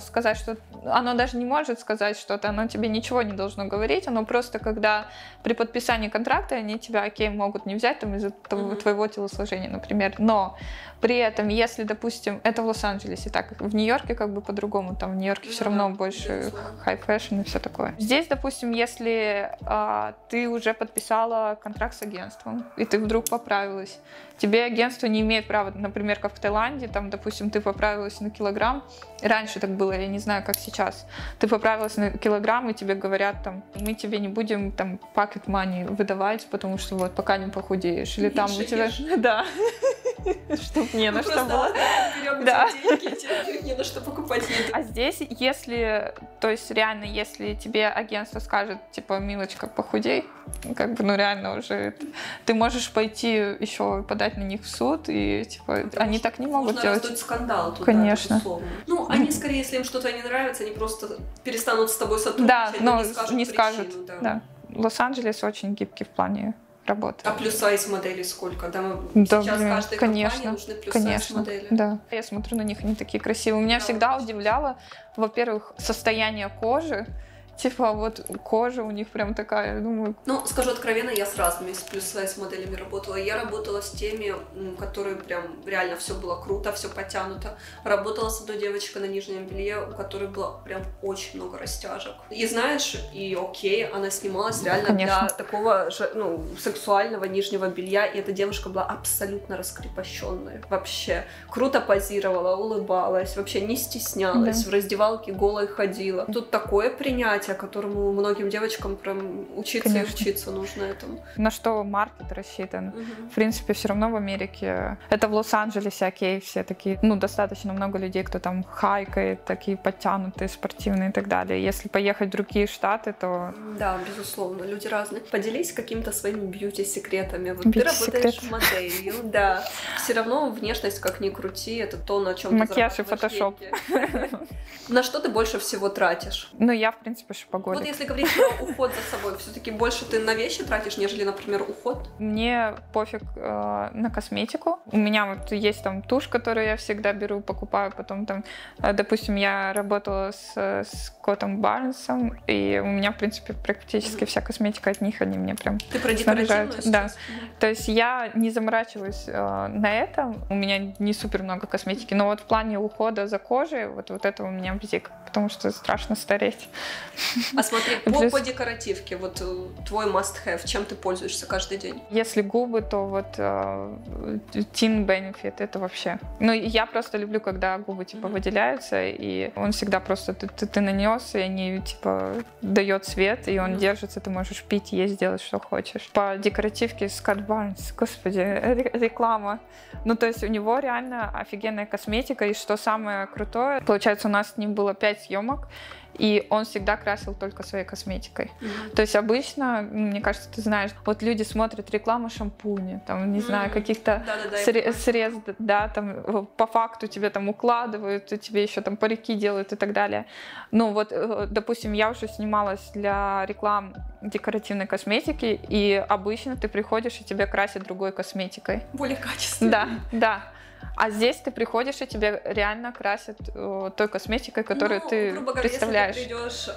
сказать, что... Оно даже не может сказать что-то, оно тебе ничего не должно говорить, оно просто, когда при подписании контракта они тебя, окей, могут не взять там из-за твоего телосложения, например, но при этом, если, допустим, это в Лос-Анджелесе, так, в Нью-Йорке как бы по-другому, там в Нью-Йорке все равно больше хай-фэшн и все такое. Здесь, допустим, если ты уже подписала контракт с агентством, и ты вдруг поправилась, тебе агентство не имеет права, например, как в Таиланде, там, допустим, ты поправилась на килограмм, раньше так было, я не знаю, как сейчас, ты поправилась на килограмм, и тебе говорят, там, мы тебе не будем, там, pocket money выдавать, потому что вот пока не похудеешь, или там у тебя... Да. Чтоб не на что было. Берем деньги, тебе не на что покупать. А здесь, если, то есть реально, если тебе агентство скажет, типа, милочка, похудей, как бы, ну реально уже, ты можешь пойти еще подать на них в суд, и, типа, они так не могут делать. Можно раздуть скандал туда, конечно. Безусловно. Ну, они скорее, если им что-то не нравится, они просто перестанут с тобой сотрудничать, да, но не скажут причину. Да. Лос-Анджелес очень гибкий в плане работы. А плюс-сайз моделей сколько? Там да, сейчас каждой компании нужны плюс-сайз модели. Да. Я смотрю на них, они такие красивые. Меня всегда удивляло, во-первых, состояние кожи Типа вот кожа у них прям такая, я думаю... Ну, скажу откровенно, я с разными плюс-сайз моделями работала. Я работала с теми, которые прям реально все было круто, все подтянуто. Работала с одной девочкой на нижнем белье, у которой было прям очень много растяжек. И знаешь, и окей, она снималась реально для такого же, ну, сексуального нижнего белья, и эта девушка была абсолютно раскрепощенная. Вообще круто позировала, улыбалась, вообще не стеснялась, в раздевалке голой ходила. Тут такое принятие, которому многим девочкам прям учиться и учиться нужно этому. На что маркет рассчитан? В принципе, все равно в Америке. Это в Лос-Анджелесе, окей, все такие, ну, достаточно много людей, кто там хайкает, такие подтянутые, спортивные и так далее. Если поехать в другие штаты, то... Да, безусловно, люди разные. Поделись какими-то своими бьюти-секретами. Вот ты работаешь моделью, да. Все равно внешность, как ни крути, это то, на чем ты зарабатываешь деньги. Макияж и фотошоп. На что ты больше всего тратишь? Ну, я, в принципе, шопоголик. Вот если говорить про уход за собой, все-таки больше ты на вещи тратишь, нежели, например, уход? Мне пофиг на косметику. У меня вот есть там тушь, которую я всегда беру, покупаю, потом там, допустим, я работала с Котом Барнсом, и у меня, в принципе, практически вся косметика от них, они мне прям Ты про декоративную? Да. То есть я не заморачиваюсь на этом, у меня не супер много косметики, но вот в плане ухода за кожей, вот это у меня бзик, потому что страшно стареть. А смотри, по декоративке, вот твой must-have, чем ты пользуешься каждый день? Если губы, то вот Teen Benefit, это вообще. Ну, я просто люблю, когда губы, типа, выделяются, и он всегда просто, ты нанес, и они, типа, дает свет, и он держится, ты можешь пить, есть, делать, что хочешь. По декоративке Scott Barnes, господи, реклама. Ну, то есть у него реально офигенная косметика, и что самое крутое, получается, у нас с ним было 5 съемок, и он всегда красил только своей косметикой. То есть обычно, мне кажется, ты знаешь, вот люди смотрят рекламу шампуня, там, не знаю, каких-то средств, да, там, по факту тебе там укладывают, и тебе еще там парики делают и так далее. Ну, вот, допустим, я уже снималась для реклам декоративной косметики, и обычно ты приходишь, и тебя красят другой косметикой. Более качественной. Да, да. А здесь ты приходишь, и тебе реально красят той косметикой, которую ты грубо говоря, представляешь. Если ты придешь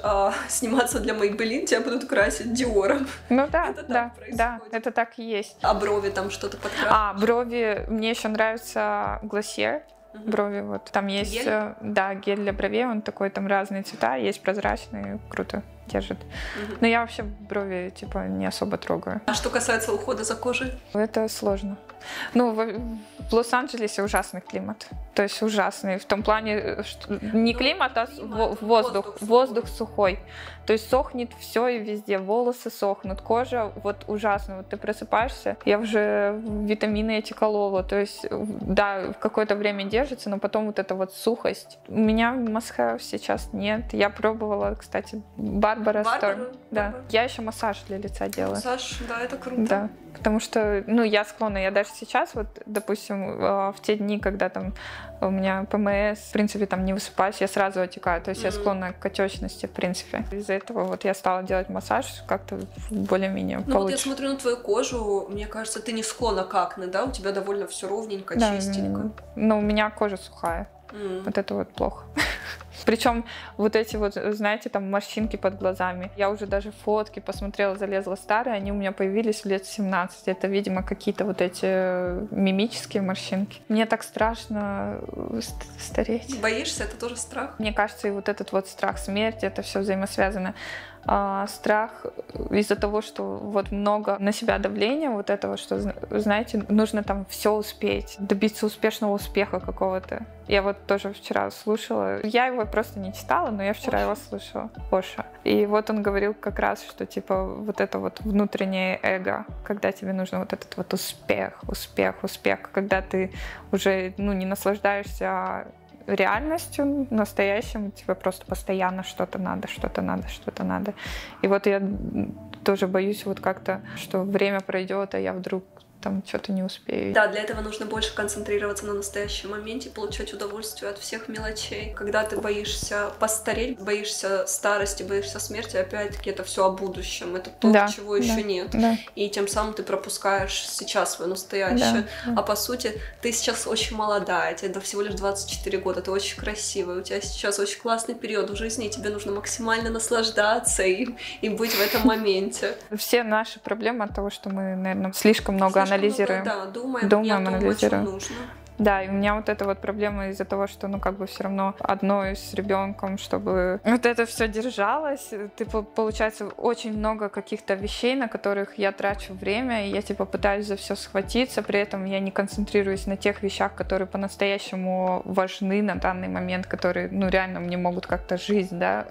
сниматься для Maybelline, тебя будут красить Диором. Ну да, это да, это так и есть. А брови там что-то подкрашиваешь? Брови, мне еще нравится Glossier. Брови, вот там есть, гель? Да, гель для бровей, он такой, там разные цвета, есть прозрачный, круто держит. Но я вообще брови, типа, не особо трогаю. А что касается ухода за кожей? Это сложно. Ну, в Лос-Анджелесе ужасный климат. То есть ужасный. В том плане, что не климат, а воздух. Воздух сухой. То есть сохнет все и везде. Волосы сохнут, кожа вот ужасно. Вот ты просыпаешься, я уже витамины эти колола. То есть, да, в какое-то время держится, но потом вот эта вот сухость. У меня must-have сейчас нет. Я пробовала, кстати, Барбара Сторм. Да. Я еще массаж для лица делаю. Массаж, да, это круто. Да. Потому что, ну, я склонна, я даже сейчас, вот, допустим, в те дни, когда там у меня ПМС, в принципе, там не высыпаюсь, я сразу отекаю, то есть я склонна к отечности, в принципе. Из-за этого вот я стала делать массаж как-то более-менее получше. Вот я смотрю на твою кожу, мне кажется, ты не склонна к акне, да? У тебя довольно все ровненько, да, чистенько. Но у меня кожа сухая. Вот это вот плохо. Причем вот эти вот, знаете, там морщинки под глазами. Я уже даже фотки посмотрела, залезла старые, они у меня появились в лет 17. Это, видимо, какие-то вот эти мимические морщинки. Мне так страшно стареть. Боишься? Это тоже страх? Мне кажется, и вот этот вот страх смерти, это все взаимосвязано. Страх из-за того, что вот много на себя давления, вот этого, что, знаете, нужно там все успеть, добиться успешного успеха какого-то. Я вот тоже вчера слушала, я его просто не читала, но я вчера его слушала, Оша. И вот он говорил как раз, что типа вот это вот внутреннее эго, когда тебе нужно вот этот вот успех, когда ты уже, ну, не наслаждаешься реальностью, настоящим, тебе просто постоянно что-то надо. И вот я тоже боюсь вот как-то, что время пройдет, а я вдруг там что-то не успею. Да, для этого нужно больше концентрироваться на настоящем моменте, получать удовольствие от всех мелочей. Когда ты боишься постареть, боишься старости, боишься смерти, опять-таки это все о будущем, это то, чего еще нет. Да. И тем самым ты пропускаешь сейчас свое настоящее. Да. А по сути, ты сейчас очень молодая, тебе всего лишь 24 года, ты очень красивая, у тебя сейчас очень классный период в жизни, и тебе нужно максимально наслаждаться и быть в этом моменте. Все наши проблемы от того, что мы, наверное, слишком много анализируем. Да, думаем анализируем. О чем нужно. Да, и у меня вот эта вот проблема из-за того, что, ну, как бы все равно одной с ребенком, чтобы вот это все держалось, типа, получается очень много каких-то вещей, на которых я трачу время, и я, типа, пытаюсь за все схватиться, при этом я не концентрируюсь на тех вещах, которые по-настоящему важны на данный момент, которые, ну, реально мне могут как-то жизнь, да,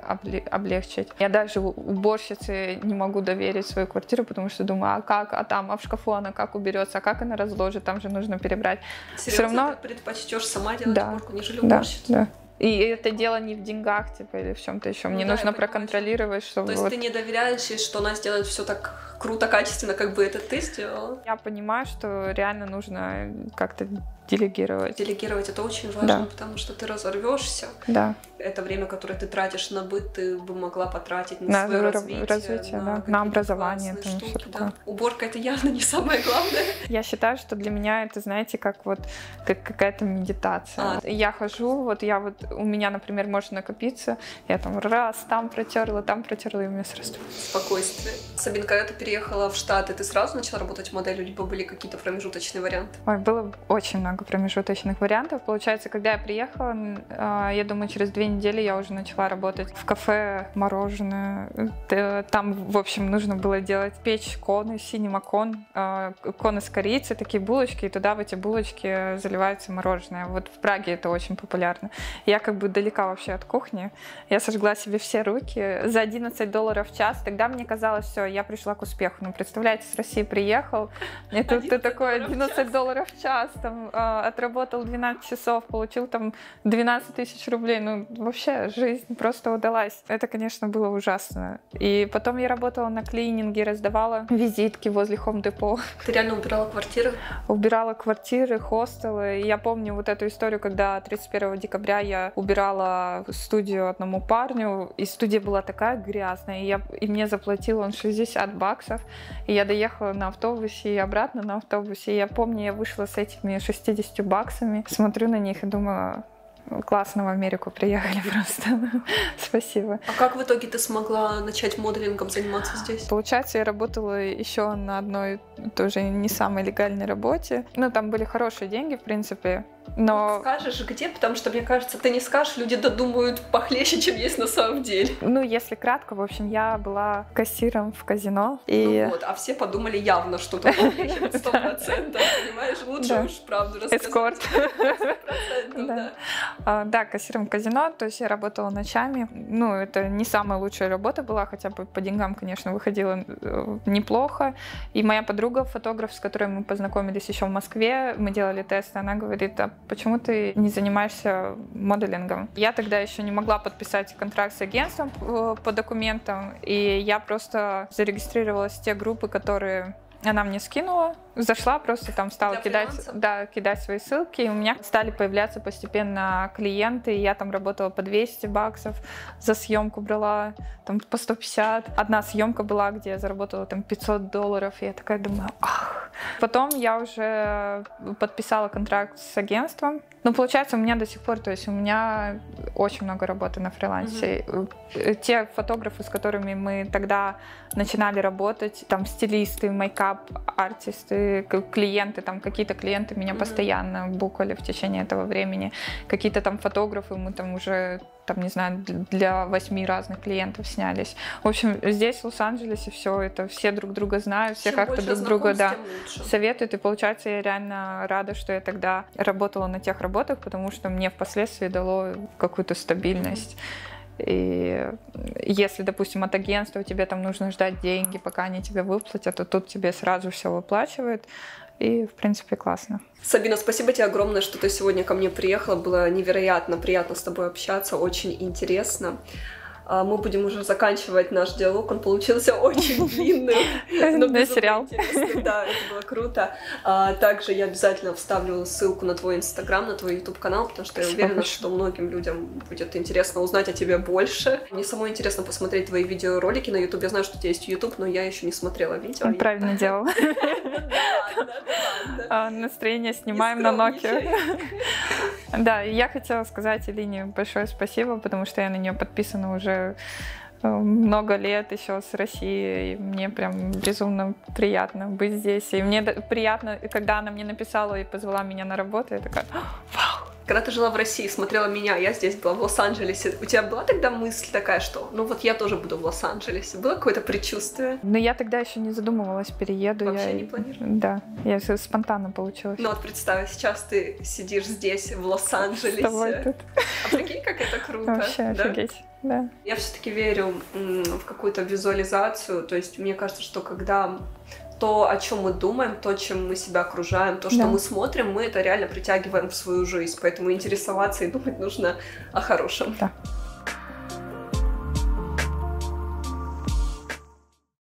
облегчить. Я даже уборщице не могу доверить свою квартиру, потому что думаю, а как, а в шкафу она как уберется, а как она разложит, там же нужно перебрать. Все равно ты предпочтешь сама делать уборку, нежели уборщицу. Да. И это дело не в деньгах, типа, или в чем-то еще. Мне нужно проконтролировать, чтобы... То есть ты не доверяешь ей, что она сделает все так круто, качественно, как бы это ты сделала? Я понимаю, что реально нужно как-то делегировать. Делегировать — это очень важно, потому что ты разорвешься. Да. Это время, которое ты тратишь на быт, ты бы могла потратить на свое развитие, на образование. Штуки, да. Уборка — это явно не самое главное. Я считаю, что для меня это, знаете, как какая-то медитация. Я хожу, у меня, например, может накопиться, я там там протерла, и у меня сразу спокойствие. Сабин, когда ты переехала в Штаты, ты сразу начала работать моделью, либо были какие-то промежуточные варианты? Ой, было очень много промежуточных вариантов. Получается, когда я приехала, я думаю, через 2 недели я уже начала работать в кафе, мороженое. Там, в общем, нужно было печь коны, синема-кон, коны с корицей, такие булочки, и туда в эти булочки заливается мороженое. Вот в Праге это очень популярно. Я как бы далека вообще от кухни. Я сожгла себе все руки за $11 в час. Тогда мне казалось, все, я пришла к успеху. Ну, представляете, с России приехал, и тут ты такой $11 в час, там, отработал 12 часов, получил там 12 тысяч рублей. Ну, вообще, жизнь просто удалась. Это, конечно, было ужасно. И потом я работала на клининге, раздавала визитки возле Home Depot. Ты реально убирала квартиры? Убирала квартиры, хостелы. И я помню вот эту историю, когда 31 декабря я убирала студию одному парню, и студия была такая грязная, и мне заплатил он $60. И я доехала на автобусе и обратно на автобусе. И я помню, я вышла с этими $60, смотрю на них и думаю, классно, в Америку приехали просто. Спасибо. А как в итоге ты смогла начать моделингом заниматься здесь? Получается, я работала еще на одной тоже не самой легальной работе. Ну, там были хорошие деньги, в принципе. Но... Скажешь, где? Потому что, мне кажется, ты не скажешь, люди додумают похлеще, чем есть на самом деле. Ну, если кратко, в общем, я была кассиром в казино. И... Ну вот, а все подумали явно что-то 100%, понимаешь? Лучше уж правду рассказать. Эскорт. 100%, да, кассиром в казино, то есть я работала ночами. Ну, это не самая лучшая работа была, хотя бы по деньгам, конечно, выходило неплохо. И моя подруга, фотограф, с которой мы познакомились еще в Москве, мы делали тесты, она говорит, а почему ты не занимаешься моделингом? Я тогда еще не могла подписать контракт с агентством по документам, и я просто зарегистрировалась в те группы, которые она мне скинула, зашла, просто там стала кидать свои ссылки, и у меня стали появляться постепенно клиенты, и я там работала по $200 за съемку, брала там по 150. Одна съемка была, где я заработала там $500, и я такая думаю, ах. Потом я уже подписала контракт с агентством. Ну, получается, у меня до сих пор, то есть у меня очень много работы на фрилансе. Те фотографы, с которыми мы тогда начинали работать, там стилисты, мейкап-артисты, клиенты, там какие-то клиенты меня постоянно букали в течение этого времени. Какие-то там фотографы, мы там уже, там, не знаю, для 8 разных клиентов снялись. В общем, здесь, в Лос-Анджелесе, все это, все друг друга знают, все как-то друг друга советуют. И получается, я реально рада, что я тогда работала на тех работах, потому что мне впоследствии дало какую-то стабильность. И если, допустим, от агентства тебе там нужно ждать деньги, пока они тебе выплатят, то тут тебе сразу все выплачивают. И, в принципе, классно. Сабина, спасибо тебе огромное, что ты сегодня ко мне приехала. Было невероятно приятно с тобой общаться, очень интересно. Мы будем уже заканчивать наш диалог, он получился очень длинным, но сериал. интересным. Да, это было круто. Также я обязательно вставлю ссылку на твой Инстаграм, на твой YouTube-канал, потому что я уверена, что многим людям будет интересно узнать о тебе больше. Мне самой интересно посмотреть твои видеоролики на YouTube. Я знаю, что у тебя есть YouTube, но я еще не смотрела видео. Он правильно делал. Настроение снимаем на Nokia. Да, и я хотела сказать Элине большое спасибо, потому что я на нее подписана уже много лет еще с России, и мне прям безумно приятно быть здесь. И мне приятно, когда она мне написала и позвала меня на работу, я такая: вау! Когда ты жила в России, смотрела меня, я здесь была в Лос-Анджелесе, у тебя была тогда мысль такая, что ну вот я тоже буду в Лос-Анджелесе? Было какое-то предчувствие? Но я тогда еще не задумывалась, перееду. Вообще не планировала? Да, я спонтанно получилось. Ну вот представь, сейчас ты сидишь здесь, в Лос-Анджелесе. С тобой тут. А прикинь, как это круто. Вообще да? офигеть. Да. Я все-таки верю в какую-то визуализацию, то есть мне кажется, что когда то, о чем мы думаем, то, чем мы себя окружаем, то, что мы смотрим, мы это реально притягиваем в свою жизнь, поэтому интересоваться и думать нужно о хорошем. Да.